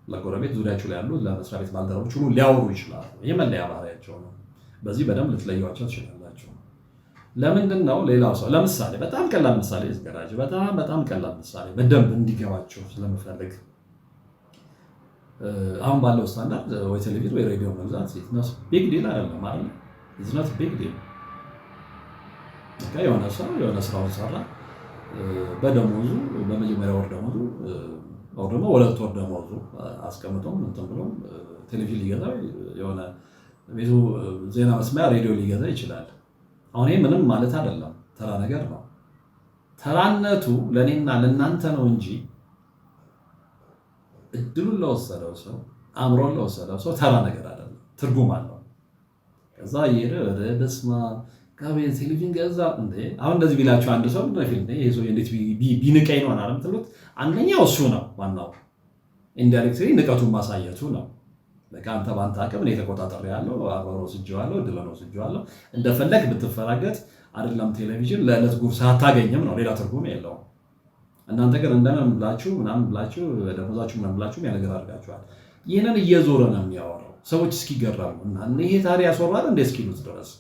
ለጎረቤት ዙሪያችሁ ላይ ያሉ ለመስሪያ ቤት ባልደረቦች ሁሉ ሊያወሩ ይችላሉ። ይህ መለያ ባህሪያቸው ነው። በዚህ በደንብ ልትለዩዋቸው ትችላላችሁ። ለምንድን ነው? ሌላው ሰው ለምሳሌ በጣም ቀላል ምሳሌ ዝገራጅ በጣም ቀላል ምሳሌ በደንብ እንዲገባቸው ስለምፈልግ አሁን ባለው ስታንዳርድ ወይ ቴሌቪዥን ወይ ሬዲዮ መግዛት ኢትስ ቢግ ዲል አይደለም ማለት ኢትስ ኖት ቢግ ዲል። የሆነ ሰው የሆነ ስራውን ሰራ በደሞዙ በመጀመሪያ ወር ደሞዙ አው ደግሞ ወለቱ ወር ደሞዙ አስቀምጦም እንትን ብሎ ቴሌቪዥን ሊገዛ የሆነ ቤቱ ዜና መስማያ ሬዲዮ ሊገዛ ይችላል። አሁን ይሄ ምንም ማለት አይደለም፣ ተራ ነገር ነው። ተራነቱ ለኔና ለናንተ ነው እንጂ እድሉን ለወሰደው ሰው አእምሮን ለወሰደው ሰው ተራ ነገር አይደለም፣ ትርጉም አለው። ከዛ ይሄደ በስማ ጋቤ ቴሌቪዥን ገዛ እንዴ አሁን እንደዚህ ቢላችሁ አንድ ሰው በፊልም ይሄ ሰው እንዴት ቢንቀኝ ነው አላለም ትሉት። አንደኛው እሱ ነው ዋናው፣ ኢንዳይሬክትሊ ንቀቱን ማሳየቱ ነው። በቃ አንተ ባንተ አቅም እኔ ተቆጣጣሪ ያለው አብሮ ወስጄዋለሁ፣ እድል ነው ወስጄዋለሁ፣ እንደፈለግ ብትፈራገጥ አይደለም ቴሌቪዥን ለዕለት ጉርስ አታገኝም ነው፣ ሌላ ትርጉም የለውም። እናንተ ግን እንደምን ብላችሁ ምናምን ብላችሁ ደሞዛችሁ ምናምን ብላችሁ ያነገር አድርጋችኋል። ይሄንን እየዞረ ነው የሚያወራው። ሰዎች እስኪገረሙ እና ይሄ ታዲያ ያስወራል እንደ እስኪሉት ድረስ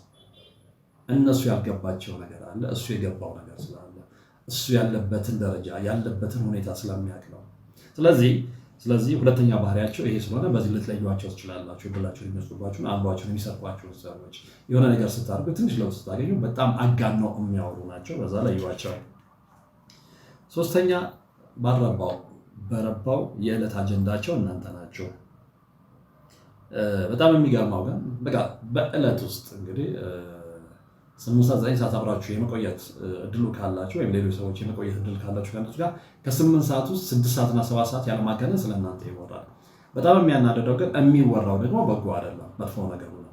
እነሱ ያልገባቸው ነገር አለ፣ እሱ የገባው ነገር ስላለ እሱ ያለበትን ደረጃ ያለበትን ሁኔታ ስለሚያውቅ ነው። ስለዚህ ሁለተኛ ባህሪያቸው ይሄ ስለሆነ በዚህ ልትለዩዋቸው ትችላላችሁ። ብላችሁ የሚመስሉባችሁን አእምሯችሁን የሚሰርቋቸው ሰዎች የሆነ ነገር ስታደርጉ ትንሽ ለውጥ ስታገኙ በጣም አጋነው የሚያወሩ ናቸው። በዛ ለዩዋቸው። ሶስተኛ በረባው የዕለት አጀንዳቸው እናንተ ናቸው። በጣም የሚገርመው ግን በቃ በዕለት ውስጥ እንግዲህ 8 ሰዓት 9 ሰዓት አብራችሁ የመቆየት እድሉ ካላችሁ ወይም ሌሎች ሰዎች የመቆየት እድል ካላችሁ ከእነሱ ጋር ከ8 ሰዓት ውስጥ 6 ሰዓትና 7 ሰዓት ያለማገነን ስለእናንተ ይወራል። በጣም የሚያናደደው ግን የሚወራው ደግሞ በጎ አይደለም፣ መጥፎ ነገር ነው።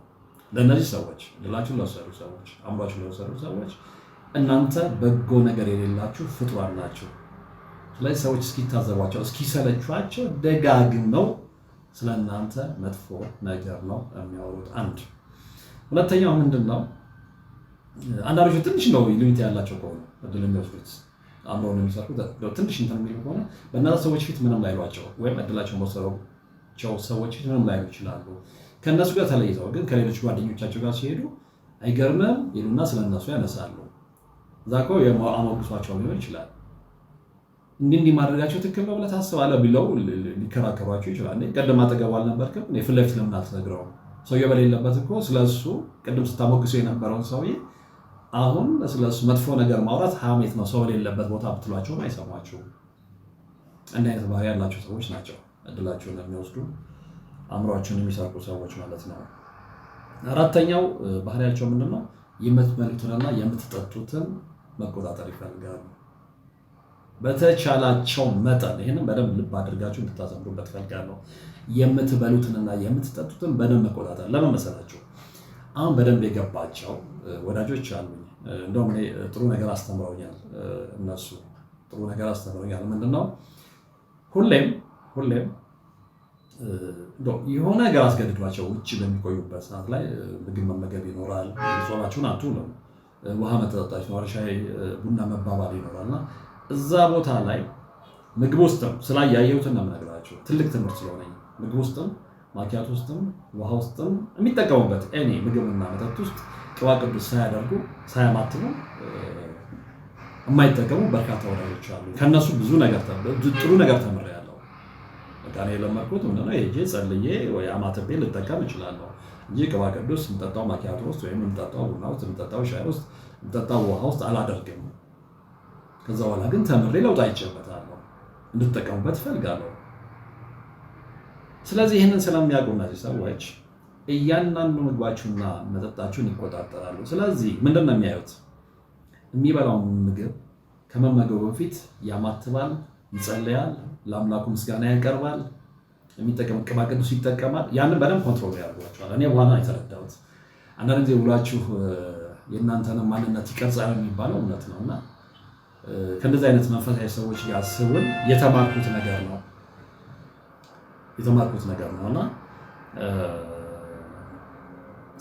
ለእነዚህ ሰዎች ድላችሁን ለወሰዱ ሰዎች አእምሯችሁን ለወሰዱ ሰዎች እናንተ በጎ ነገር የሌላችሁ ፍጡራን ናችሁ። ስለዚህ ሰዎች እስኪታዘቧቸው እስኪሰለቿቸው ደጋግመው ስለእናንተ መጥፎ ነገር ነው የሚያወሩት። አንድ ሁለተኛው ምንድን ነው? አንዳንዶቹ ትንሽ ነው ሊሚት ያላቸው ከሆነ እድል የሚወስዱት አእምሮን የሚሰርቁት ትንሽ እንትን የሚሉ ከሆነ በእነዛ ሰዎች ፊት ምንም ላይሏቸው ወይም እድላቸው መወሰዳቸው ሰዎች ፊት ምንም ላይሉ ይችላሉ። ከእነሱ ጋር ተለይተው ግን ከሌሎች ጓደኞቻቸው ጋር ሲሄዱ አይገርምም ይሉና ስለነሱ ያነሳሉ። እዛ እኮ አሞግሷቸው ሊሆን ይችላል። እንዲህ ማድረጋቸው ትክክል ነው ብለህ ታስባለህ ብለው ሊከራከሯቸው ይችላል። ቀደም አጠገቡ አልነበርክም? ፊት ለፊት ለምን አትነግረውም? ሰውዬው በሌለበት እኮ ስለሱ ቅድም ስታሞግሱ የነበረውን ሰውዬ አሁን ስለሱ መጥፎ ነገር ማውራት ሐሜት ነው። ሰው በሌለበት ቦታ ብትሏቸውም አይሰሟቸውም። እንዲህ አይነት ባህሪ ያላቸው ሰዎች ናቸው እድላቸውን የሚወስዱ አእምሯቸውን የሚሰርቁ ሰዎች ማለት ነው። አራተኛው ባህሪያቸው ምንድነው? የምትበሉትንና የምትጠጡትን መቆጣጠር ይፈልጋሉ። በተቻላቸው መጠን ይህንን በደንብ ልብ አድርጋችሁ እንድታሰምሩበት ፈልጋለሁ። የምትበሉትንና የምትጠጡትን በደንብ መቆጣጠር። ለምን መሰላችሁ? አሁን በደንብ የገባቸው ወዳጆች አሉኝ። እንደውም እኔ ጥሩ ነገር አስተምረውኛል። እነሱ ጥሩ ነገር አስተምረውኛል። ምንድነው? ሁሌም የሆነ ነገር አስገድዷቸው ውጭ በሚቆዩበት ሰዓት ላይ ምግብ መመገብ ይኖራል። ጾማችሁን አትውሉም። ውሃ መጠጣት ይኖራል። ሻይ ቡና መባባል ይኖራልና እዛ ቦታ ላይ ምግብ ውስጥም ስላያየሁትን ነው የምነግራቸው። ትልቅ ትምህርት ስለሆነኝ ምግብ ውስጥም ማኪያት ውስጥም ውሃ ውስጥም የሚጠቀሙበት እኔ ምግብና መጠጥ ውስጥ ቅባ ቅዱስ ሳያደርጉ ሳያማትኑ የማይጠቀሙ በርካታ ወዳጆች አሉ። ከነሱ ብዙ ነገር ጥሩ ነገር ተምሬያለሁ። በቃ እኔ የለመድኩት ምንድነው? ሄጄ ጸልዬ ወይ አማትቤ ልጠቀም እችላለሁ እንጂ ቅባ ቅዱስ የምጠጣው ማኪያቶ ውስጥ ወይም የምጠጣው ቡና ውስጥ የምጠጣው ሻይ ውስጥ የምጠጣው ውሃ ውስጥ አላደርግም። ከዛ በኋላ ግን ተምሬ ለውጥ አይቼበታለሁ። እንድትጠቀሙበት እፈልጋለሁ። ስለዚህ ይህንን ስለሚያውቁ እነዚህ ሰዎች እያንዳንዱ ምግባችሁና መጠጣችሁን ይቆጣጠራሉ። ስለዚህ ምንድን ነው የሚያዩት? የሚበላውን ምግብ ከመመገቡ በፊት ያማትባል፣ ይጸለያል፣ ለአምላኩ ምስጋና ያቀርባል፣ የሚጠቀም ቅባ ቅዱስ ይጠቀማል። ያንን በደንብ ኮንትሮል ያደርጓቸዋል። እኔ በኋላ የተረዳሁት አንዳንድ ጊዜ ውሏችሁ የእናንተንም ማንነት ይቀርጻል የሚባለው እውነት ነው እና ከእንደዚህ አይነት መንፈሳዊ ሰዎች ጋር ስውል የተማርኩት ነገር ነው እና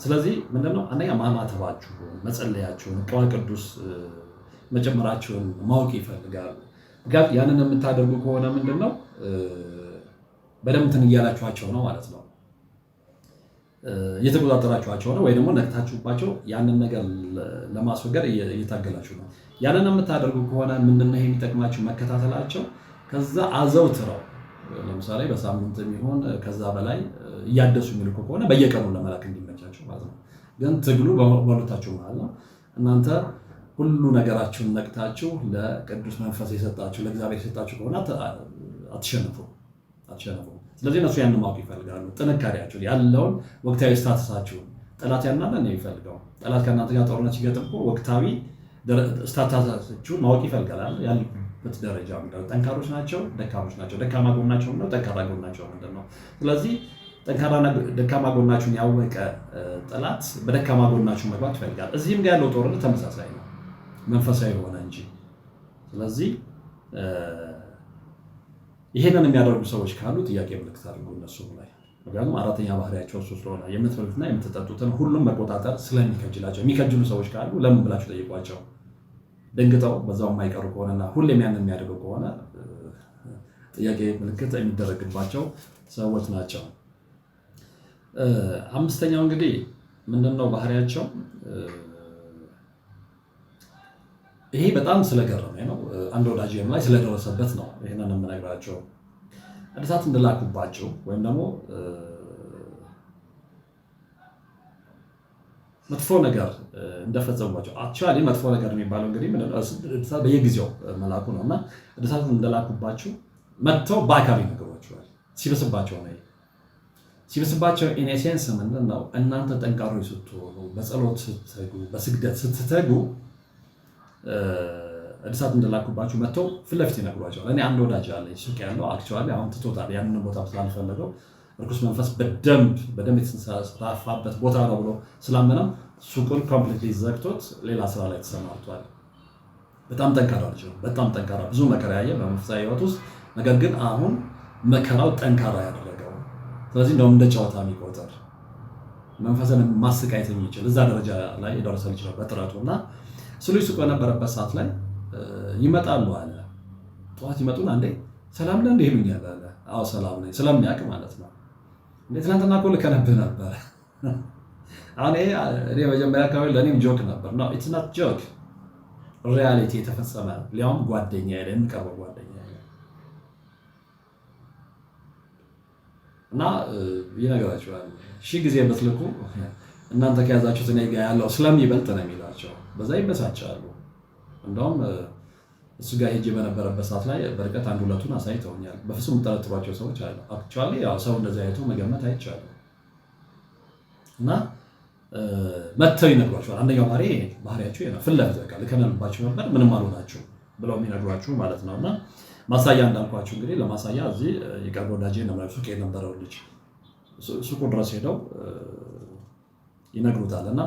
ስለዚህ ምንድነው? አንደኛ ማማተባችሁን፣ መጸለያችሁን፣ ቅባ ቅዱስ መጨመራችሁን ማወቅ ይፈልጋሉ። ምክንያቱም ያንን የምታደርጉ ከሆነ ምንድነው በደንብ እንትን እያላችኋቸው ነው ማለት ነው። እየተቆጣጠራችኋቸው ነው ወይ ደግሞ ነቅታችሁባቸው ያንን ነገር ለማስወገድ እየታገላችሁ ነው። ያንን የምታደርጉ ከሆነ ምንድነው የሚጠቅማችሁ? መከታተላቸው። ከዛ አዘውትረው ለምሳሌ በሳምንት የሚሆን ከዛ በላይ እያደሱ የሚልኩ ከሆነ በየቀኑ ለመላክ እንዲመቻቸው ማለት ነው። ግን ትግሉ በሁለታችሁ መሀል ነው። እናንተ ሁሉ ነገራችሁን ነቅታችሁ ለቅዱስ መንፈስ የሰጣችሁ ለእግዚአብሔር የሰጣችሁ ከሆነ አትሸነፉ። ስለዚህ እነሱ ያንን ማወቅ ይፈልጋሉ። ጥንካሬያችሁን፣ ያለውን ወቅታዊ ስታተሳችሁን። ጠላት ያናለ ነው የሚፈልገው። ጠላት ከእናንተ ጋር ጦርነት ሲገጥም እኮ ወቅታዊ ስታተሳችሁን ማወቅ ይፈልጋል። ያሉበት ደረጃ ጠንካሮች ናቸው፣ ደካሞች ናቸው። ደካማ ጎናቸው ነው፣ ጠንካራ ጎናቸው ምንድን ነው? ስለዚህ ጠንካራና ደካማ ጎናችሁን ያወቀ ጠላት በደካማ ጎናችሁ መግባት ይፈልጋል። እዚህም ጋር ያለው ጦርነት ተመሳሳይ ነው፣ መንፈሳዊ የሆነ እንጂ። ስለዚህ ይሄንን የሚያደርጉ ሰዎች ካሉ ጥያቄ ምልክት አድርጉ እነሱ ላይ። ምክንያቱም አራተኛ ባህሪያቸው እሱ ስለሆነ የምትበሉትና የምትጠጡትን ሁሉም መቆጣጠር ስለሚከጅላቸው። የሚከጅሉ ሰዎች ካሉ ለምን ብላችሁ ጠይቋቸው። ደንግጠው በዛው የማይቀሩ ከሆነና ሁሌም ያንን የሚያደርጉ ከሆነ ጥያቄ ምልክት የሚደረግባቸው ሰዎች ናቸው። አምስተኛው እንግዲህ ምንድነው ባህሪያቸው? ይሄ በጣም ስለገረመኝ ነው። አንድ ወዳጅም ላይ ስለደረሰበት ነው ይሄንን የምነግራቸው። እሳት እንደላኩባቸው ወይም ደግሞ መጥፎ ነገር እንደፈጸሙባቸው። አክቹዋሊ መጥፎ ነገር የሚባለው እንግዲህ እሳት በየጊዜው መላኩ ነው እና እሳት እንደላኩባቸው መጥተው በአካል ይነግሯቸዋል። ሲበስባቸው ነው ሲበስባቸው ኢኔሴንስ ምንድን ነው? እናንተ ጠንካሮች ስትሆኑ፣ በጸሎት ስትተጉ፣ በስግደት ስትተጉ እሳት እንደላኩባችሁ መጥተው ፊት ለፊት ይነግሯቸዋል። እኔ አንድ ወዳጅ አለኝ ሱቅ ያለው አክቹዋሊ አሁን ትቶታል። ያንን ቦታ ስላልፈለገው እርኩስ መንፈስ በደንብ የተንሰራፋበት ቦታ ነው ብሎ ስላመነም ሱቁን ኮምፕሊትሊ ዘግቶት ሌላ ስራ ላይ ተሰማርቷል። በጣም ጠንካራ ልጅ ነው። በጣም ጠንካራ፣ ብዙ መከራ ያየ በመንፈሳዊ ህይወት ውስጥ። ነገር ግን አሁን መከራው ጠንካራ ያደረገው፣ ስለዚህ እንደውም እንደ ጨዋታ የሚቆጠር መንፈስን ማስቃየት የሚችል እዛ ደረጃ ላይ የደረሰ ልጅ ነው በጥረቱ እና ስሉ ሱቅ በነበረበት ሰዓት ላይ ይመጣሉ አለ። ጠዋት ይመጡና እንዴ ሰላም ነህ እንዴ ይሉኛል አለ። አዎ ሰላም ነኝ፣ ስለሚያውቅ ማለት ነው። እንዴ ትናንትና እኮ ልከነብህ ነበር አሁን እኔ መጀመሪያ አካባቢ ለእኔም ጆክ ነበር ነው። ኢትስ ናት ጆክ ሪያሊቲ የተፈጸመ ሊያውም ጓደኛ የምቀርበው ጓደኛ እና ይነግራቸዋል። ሺህ ጊዜ በትልቁ እናንተ ከያዛችሁት እኔ ጋር ያለው ስለሚበልጥ ነው የሚላቸው። በዛ ይበሳጫሉ። እንደውም እሱ ጋር ሄጄ በነበረበት ሰዓት ላይ በርቀት አንድ ሁለቱን አሳይተውኛል። በፍጹም የምጠረጥሯቸው ሰዎች አሉ። አክቹዋሊ ያው ሰው እንደዚህ አይቶ መገመት አይቻልም። እና መተው ይነግሯቸዋል። አንደኛው ባህሪያቸው ነው። ፊት ለፊት በቃ ልከነልባችሁ ነበር ምንም አልሆናችሁም ብለው የሚነግሯችሁ ማለት ነው። እና ማሳያ እንዳልኳችሁ እንግዲህ ለማሳያ እዚህ የቅርብ ወዳጄ ነው ሱቅ የነበረው ልጅ ሱቁ ድረስ ሄደው ይነግሩታል። እና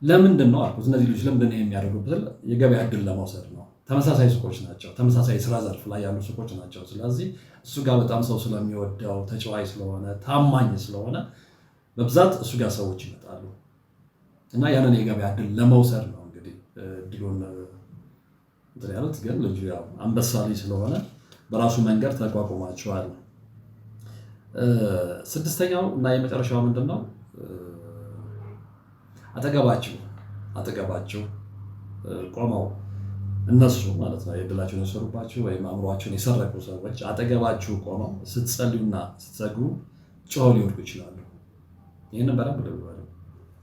ለምንድን ነው አልኩት፣ እነዚህ ልጆች ለምንድን ነው የሚያደርጉት? የገበያ እድል ለመውሰድ ነው። ተመሳሳይ ሱቆች ናቸው፣ ተመሳሳይ ስራ ዘርፍ ላይ ያሉ ሱቆች ናቸው። ስለዚህ እሱ ጋር በጣም ሰው ስለሚወደው ተጫዋች ስለሆነ ታማኝ ስለሆነ በብዛት እሱ ጋር ሰዎች ይመጣሉ እና ያንን የገበያ እድል ለመውሰድ ነው እንግዲህ እድሉን እንትን ያሉት። ግን ልጁ ያው አንበሳ ልጅ ስለሆነ በራሱ መንገድ ተቋቁሟቸዋል። ስድስተኛው እና የመጨረሻው ምንድን ነው? አጠገባችሁ ቆመው እነሱ ማለት ነው የእድላቸውን የሰሩባችሁ ወይም አእምሯቸውን የሰረቁ ሰዎች አጠገባችሁ ቆመው ስትጸልዩና ስትሰግዱ ጮኸው ሊወድቁ ይችላሉ። ይህንን በደንብ ደብባሉ።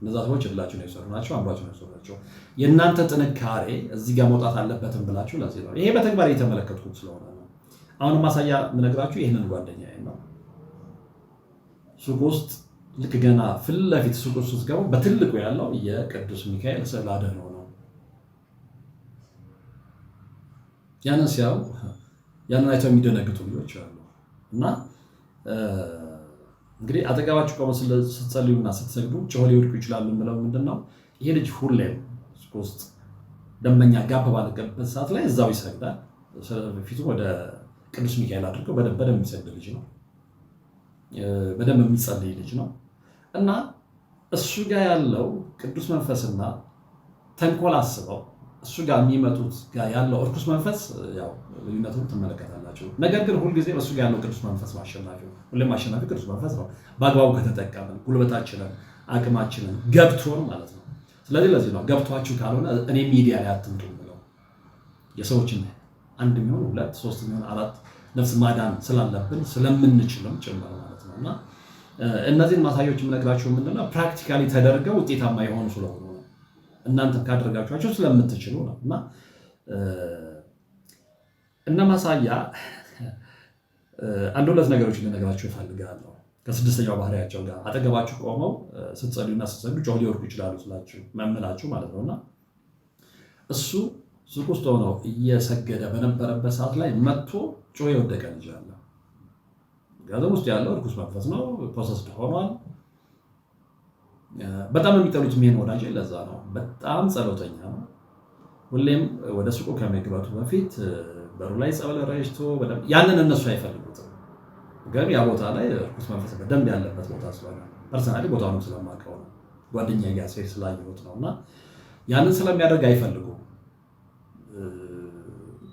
እነዛ ሰዎች እድላቸውን የሰሩ ናቸው፣ አእምሯቸውን የሰሩ ናቸው። የእናንተ ጥንካሬ እዚህ ጋር መውጣት አለበትም ብላችሁ ለዚህ ነው። ይሄ በተግባር የተመለከትኩት ስለሆነ ነው። አሁንም ማሳያ የምነግራችሁ ይህንን ጓደኛዬ ነው። ሱቅ ውስጥ ልክ ገና ፊት ለፊት ሱቅ ውስጥ ስትገቡ በትልቁ ያለው የቅዱስ ሚካኤል ስዕል አድኅኖ ነው። ያንን ሲያዩ ያንን አይተው የሚደነግጡ ልጆች አሉ። እና እንግዲህ አጠገባችሁ ቆመው ስትጸልዩና ስትሰግዱ ጮኸው ሊወድቁ ይችላሉ የምለው ምንድን ነው? ይሄ ልጅ ሁሌም ሱቅ ውስጥ ደንበኛ ጋብ ባለበት ሰዓት ላይ እዛው ይሰግዳል። ፊቱ ወደ ቅዱስ ሚካኤል አድርገው በደንብ የሚሰግድ ልጅ ነው። በደንብ የሚጸልይ ልጅ ነው። እና እሱ ጋር ያለው ቅዱስ መንፈስና ተንኮል አስበው እሱ ጋር የሚመጡት ጋር ያለው እርኩስ መንፈስ ያው ልዩነቱን ትመለከታላችሁ። ነገር ግን ሁልጊዜ እሱ ጋር ያለው ቅዱስ መንፈስ ሁሌም አሸናፊ ቅዱስ መንፈስ ነው፣ በአግባቡ ከተጠቀምን ጉልበታችንን፣ አቅማችንን ገብቶን ማለት ነው። ስለዚህ ለዚህ ነው ገብቷችሁ ካልሆነ እኔ ሚዲያ ላይ አትምጡ ብለው የሰዎችን አንድ የሚሆን ሁለት ሶስት የሚሆን አራት ነፍስ ማዳን ስላለብን ስለምንችልም ጭምር ማለት ነው። እና እነዚህን ማሳያዎች የምነግራችሁ ምንድነው ፕራክቲካሊ ተደርገው ውጤታማ የሆኑ ስለሆኑ ነው። እናንተም ካደረጋችኋቸው ስለምትችሉ ነው። እና እነ ማሳያ አንድ ሁለት ነገሮችን ልነግራችሁ እፈልጋለሁ። ከስድስተኛው ባህሪያቸው ጋር አጠገባችሁ ቆመው ስትጸልዩና ስትሰግዱ ጮኸው ሊወድቁ ይችላሉ ስላችሁ መምላችሁ ማለት ነው። እና እሱ ሱቅ ውስጥ ሆነው እየሰገደ በነበረበት ሰዓት ላይ መጥቶ ጮኸ የወደቀ ልጅ አለ። ጋዘም ውስጥ ያለው እርኩስ መንፈስ ነው፣ ፕሮሰስድ ሆኗል። በጣም የሚጠሉት ይሄን ወዳጄ ለዛ ነው። በጣም ጸሎተኛ ነው። ሁሌም ወደ ሱቁ ከመግባቱ በፊት በሩ ላይ ጸበል ረጭቶ ያንን እነሱ አይፈልጉትም። ግን ያ ቦታ ላይ እርኩስ መንፈስ በደንብ ያለበት ቦታ ስለሆነ ፐርሰናሊ ቦታውንም ስለማውቀው ነው፣ ጓደኛዬ ጋር ሲሄድ ስላየሁት ነው። እና ያንን ስለሚያደርግ አይፈልጉም።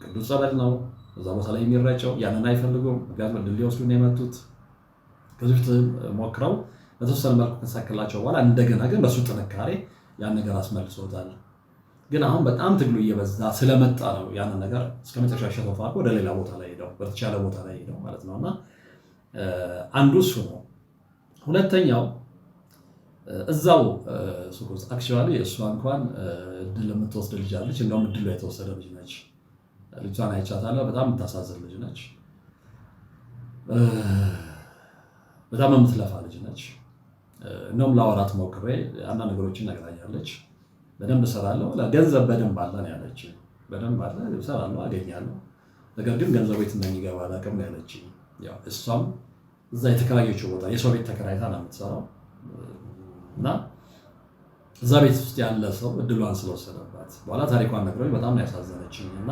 ቅዱስ ጸበል ነው እዛ ቦታ ላይ የሚረጨው፣ ያንን አይፈልጉም። ምክንያቱም ድል ሊወስዱ ነው የመጡት። ከዚህ በፊት ሞክረው በተወሰነ መልኩ ከሳከላቸው በኋላ እንደገና ግን በሱ ጥንካሬ ያን ነገር አስመልሶታል። ግን አሁን በጣም ትግሉ እየበዛ ስለመጣ ነው ያንን ነገር እስከ መጨረሻ ሸተው አድርጎ ወደ ሌላ ቦታ ላይ ሄደው በተቻለ ቦታ ላይ ሄደው ማለት ነው። እና አንዱ እሱ ነው። ሁለተኛው እዛው ሱቅ ውስጥ አክቹዋሊ እሷ እንኳን እድል የምትወስድ ልጅ አለች። እንደውም እድሉ የተወሰደ ልጅ ነች። ልጅቷን አይቻታለሁ። በጣም የምታሳዝን ልጅ ነች። በጣም የምትለፋ ልጅ ነች። እንደውም ላወራት ሞክሬ አንዳንድ ነገሮችን ነግራኛለች። በደንብ እሰራለሁ፣ ገንዘብ በደንብ አለ ነው ያለችኝ። በደንብ አለ እሰራለሁ፣ አገኛለሁ። ነገር ግን ገንዘብ ቤት እንደሚገባ አላውቅም ነው ያለችኝ። ያው እሷም እዛ የተከራየችው ቦታ የሰው ቤት ተከራይታ ነው የምትሰራው እና እዛ ቤት ውስጥ ያለ ሰው እድሏን ስለወሰደባት በኋላ ታሪኳን ነግረኝ በጣም ነው ያሳዘነችኝ። እና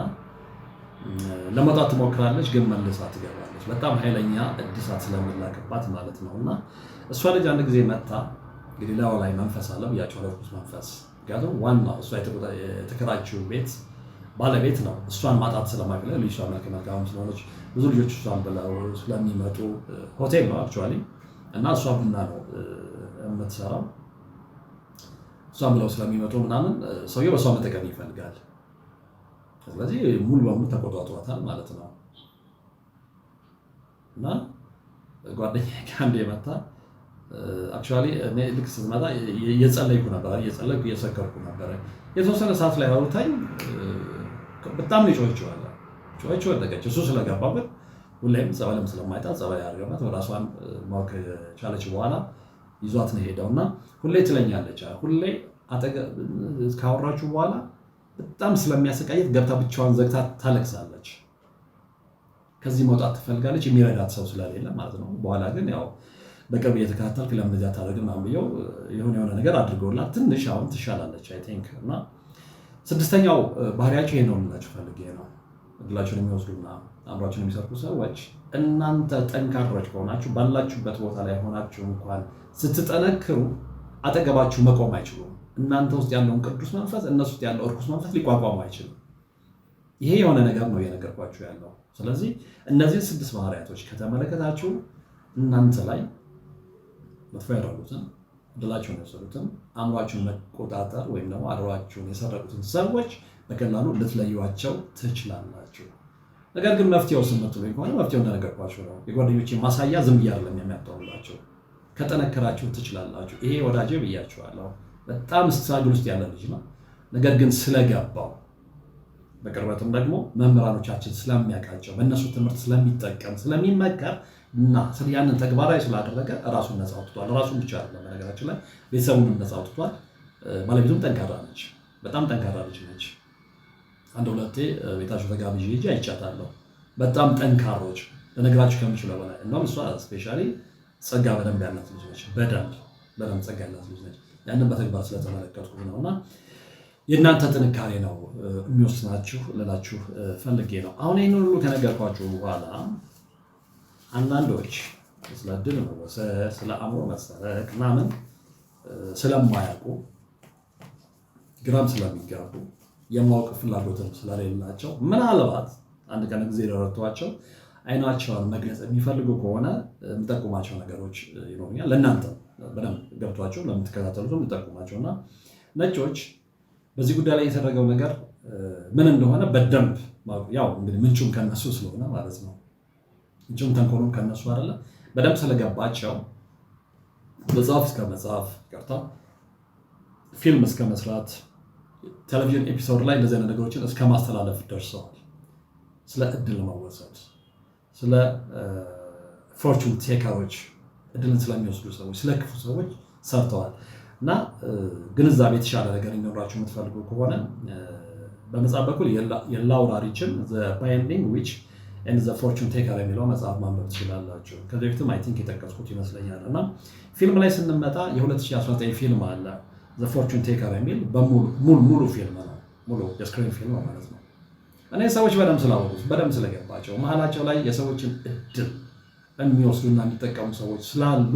ለመውጣት ትሞክራለች፣ ግን መልሳ ትገባለች። በጣም ኃይለኛ እድሳት ስለሚላክባት ማለት ነው። እና እሷ ልጅ አንድ ጊዜ መታ እንግዲህ ላው ላይ መንፈስ አለ ብያቸዋለሁ፣ እርኩስ መንፈስ። ምክንያቱም ዋናው እሷ የተከራችው ቤት ባለቤት ነው። እሷን ማጣት ስለማይፈልግ ልጅቷ መልከ መልካም ስለሆነች ብዙ ልጆች እሷን ብለው ስለሚመጡ ሆቴል ነው አክቹዋሊ። እና እሷ ቡና ነው የምትሰራው። እሷም ብለው ስለሚመጡ ምናምን ሰውየው በሷ መጠቀም ይፈልጋል። ስለዚህ ሙሉ በሙሉ ተቆጣጥሯታል ማለት ነው። እና ጓደኛዬ ከአንዴ መጣ። አክቹዋሊ እኔ ልክ ስትመጣ እየጸለይኩ ነበር፣ እየሰከርኩ ነበር። የተወሰነ ሰዓት ላይ አውርታኝ በጣም ነው ጮኸችው ወደቀች። እሱ ስለገባበት ሁሌም ጸበልም ስለማይጣ ጸበል ያደርገባት ራሷን ማወቅ ቻለች። በኋላ ይዟት ነው ሄደው እና ሁሌ ትለኛለች። ሁሌ ካወራችሁ በኋላ በጣም ስለሚያሰቃየት ገብታ ብቻዋን ዘግታ ታለቅሳለች። ከዚህ መውጣት ትፈልጋለች፣ የሚረዳት ሰው ስለሌለ ማለት ነው። በኋላ ግን ያው በቅርብ እየተከታተልክ ለምን እንደዚያ አታደርግም ብየው የሆነ ነገር አድርገውላት ትንሽ አሁን ትሻላለች አይ ቲንክ። እና ስድስተኛው ባህሪያቸው ይሄ ነው የምላችሁ ፈልጌ ነው። እድላችሁን የሚወስዱና አእምሯችሁን የሚሰርቁ ሰዎች እናንተ ጠንካሮች ከሆናችሁ ባላችሁበት ቦታ ላይ ሆናችሁ እንኳን ስትጠነክሩ አጠገባችሁ መቆም አይችሉም። እናንተ ውስጥ ያለውን ቅዱስ መንፈስ እነሱ ውስጥ ያለው እርኩስ መንፈስ ሊቋቋሙ አይችልም። ይሄ የሆነ ነገር ነው እየነገርኳችሁ ያለው። ስለዚህ እነዚህን 6 ባህሪያቶች ከተመለከታችሁ እናንተ ላይ መጥፎ ያደረጉትን እድላችሁን የወሰዱትን አእምሯችሁን መቆጣጠር ወይም ደግሞ አእምሯችሁን የሰረቁትን ሰዎች በቀላሉ ልትለዩዋቸው ትችላላችሁ። ነገር ግን መፍትሄው ስምትሉኝ ከሆነ መፍትሄው እንደነገርኳችሁ ነው። የጓደኞቼ ማሳያ ዝም ብዬ አይደለም የሚያጣውላችሁ። ከጠነከራችሁ ትችላላችሁ። ይሄ ወዳጄ ብያችኋለሁ፣ በጣም ስትራግል ውስጥ ያለ ልጅ ነው። ነገር ግን ስለገባው በቅርበትም ደግሞ መምህራኖቻችን ስለሚያውቃቸው በእነሱ ትምህርት ስለሚጠቀም ስለሚመከር እና ያንን ተግባራዊ ስላደረገ ራሱን ነፃ አውጥቷል። ራሱን ብቻ አይደለም በነገራችን ላይ ቤተሰቡንም ነፃ አውጥቷል። ባለቤቱም ጠንካራ ነች፣ በጣም ጠንካራ ልጅ ነች። አንድ ሁለቴ ቤታቸው ተጋብዤ ሄጄ አይቻታለሁ። በጣም ጠንካሮች ለነገራችሁ ከምችለው በላይ እንደውም እሷ ስፔሻሊ ጸጋ በደንብ ያላት ልጅ ነች። በደንብ ጸጋ ያላት ልጅ ነች። ያንን በተግባር ስለተመለከትኩ ነውና የእናንተ ጥንካሬ ነው የሚወስናችሁ ልላችሁ ፈልጌ ነው። አሁን ይህን ሁሉ ከነገርኳችሁ በኋላ አንዳንዶች ስለ ዕድል መወሰድ፣ ስለ አእምሮ መሰረቅ ምናምን ስለማያውቁ ግራም ስለሚጋቡ የማወቅ ፍላጎትም ስለሌላቸው ምናልባት አንድ ቀን ጊዜ ደረቷቸው አይናቸውን መግለጽ የሚፈልጉ ከሆነ የምጠቁማቸው ነገሮች ይኖሩኛል። ለእናንተ በደንብ ገብቷቸው ለምትከታተሉት የምጠቁማቸውና ነጮች በዚህ ጉዳይ ላይ የተደረገው ነገር ምን እንደሆነ በደንብ ያው እንግዲህ ምንጩም ከነሱ ስለሆነ ማለት ነው። ምንጩም ተንኮሉም ከነሱ አይደለ፣ በደንብ ስለገባቸው መጽሐፍ እስከ መጽሐፍ ቀርታ ፊልም እስከ መስራት ቴሌቪዥን ኤፒሶድ ላይ እንደዚህ አይነት ነገሮችን እስከ ማስተላለፍ ደርሰዋል። ስለ ዕድል መወሰድ፣ ስለ ፎርቹን ቴከሮች፣ ዕድልን ስለሚወስዱ ሰዎች፣ ስለ ክፉ ሰዎች ሰርተዋል። እና ግንዛቤ የተሻለ ነገር ሊኖራችሁ የምትፈልጉ ከሆነ በመጽሐፍ በኩል የላውራ ሪችን ዘ ባይንዲንግ ዊች ኤንድ ዘ ፎርቹን ቴከር የሚለው መጽሐፍ ማንበብ ትችላላችሁ። ከዚህ በፊትም አይ ቲንክ የጠቀስኩት ይመስለኛል። እና ፊልም ላይ ስንመጣ የ2019 ፊልም አለ ዘ ፎርቹን ቴከር የሚል ሙሉ ፊልም ነው። ሙሉ የስክሪን ፊልም ማለት ነው። እኔ ሰዎች በደንብ ስላወቁት በደንብ ስለገባቸው መሀላቸው ላይ የሰዎችን ዕድል የሚወስዱና የሚጠቀሙ ሰዎች ስላሉ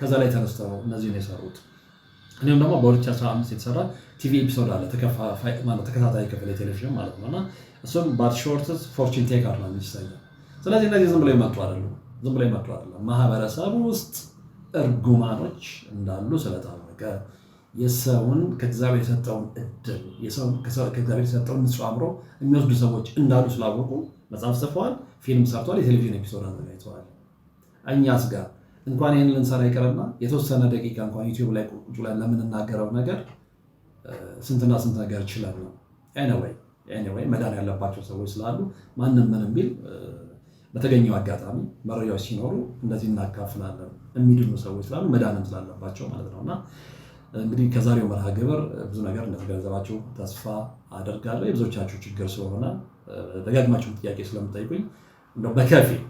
ከዛ ላይ ተነስተው እነዚህን የሰሩት። እኔም ደግሞ በ2015 የተሰራ ቲቪ ኤፒሶድ አለ ተከታታይ ክፍል የቴሌቪዥን ማለት ነው። እና እሱም ባት ሾርትስ ፎርቹን ቴከር ነው የሚሰኘው። ስለዚህ እነዚህ ዝም ብለው ይመጡ አይደለም። ማህበረሰቡ ውስጥ እርጉማኖች እንዳሉ ስለታወቀ የሰውን ከእግዚአብሔር የሰጠውን ዕድል ከእግዚአብሔር የሰጠውን ንጹህ አእምሮ የሚወስዱ ሰዎች እንዳሉ ስላወቁ መጽሐፍ ጽፈዋል፣ ፊልም ሰርተዋል፣ የቴሌቪዥን ኤፒሶድ አዘጋጅተዋል። እኛስ ጋር እንኳን ይህን ልንሰራ ይቀርና የተወሰነ ደቂቃ እንኳን ዩቲዩብ ላይ ቁጭ ብለን ለምንናገረው ነገር ስንትና ስንት ነገር ይችላል ነው። ኤኒዌይ መዳን ያለባቸው ሰዎች ስላሉ ማንም ምንም ቢል በተገኘው አጋጣሚ መረጃዎች ሲኖሩ እንደዚህ እናካፍላለን። የሚድኑ ሰዎች ስላሉ መዳንም ስላለባቸው ማለት ነውና እንግዲህ ከዛሬው መርሃ ግብር ብዙ ነገር እንደተገነዘባችሁ ተስፋ አደርጋለሁ። የብዙዎቻችሁ ችግር ስለሆነ ደጋግማችሁ ጥያቄ ስለምጠይቁኝ እንደው በከፊል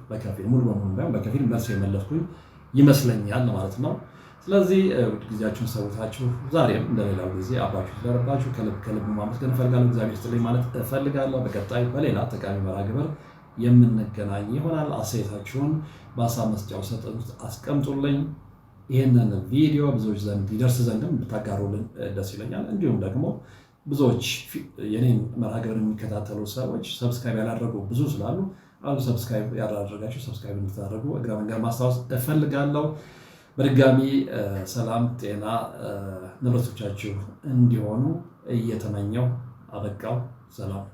ሙሉ በሙሉ ባይሆን በከፊል መልስ የመለስኩኝ ይመስለኛል ማለት ነው። ስለዚህ ጊዜያችሁን ሰውታችሁ ዛሬም እንደሌላው ጊዜ አብራችሁ ስለረባችሁ ከልብ ማመስገን እፈልጋለሁ። እግዚአብሔር ይስጥልኝ ማለት እፈልጋለሁ። በቀጣይ በሌላ ጠቃሚ መርሃ ግብር የምንገናኝ ይሆናል። አስተያየታችሁን በሀሳብ መስጫው ሳጥን ውስጥ አስቀምጡልኝ። ይህንን ቪዲዮ ብዙዎች ዘንድ ይደርስ ዘንድም ብታጋሩልን ደስ ይለኛል። እንዲሁም ደግሞ ብዙዎች የኔን መርሃ ግብር የሚከታተሉ ሰዎች ሰብስክራይብ ያላደረጉ ብዙ ስላሉ አሁን ሰብስክራይብ ያላደረጋችሁ ሰብስክራይብ እንድታደርጉ እግረ መንገድ ማስታወስ እፈልጋለሁ። በድጋሚ ሰላም፣ ጤና ንብረቶቻችሁ እንዲሆኑ እየተመኘው አበቃው። ሰላም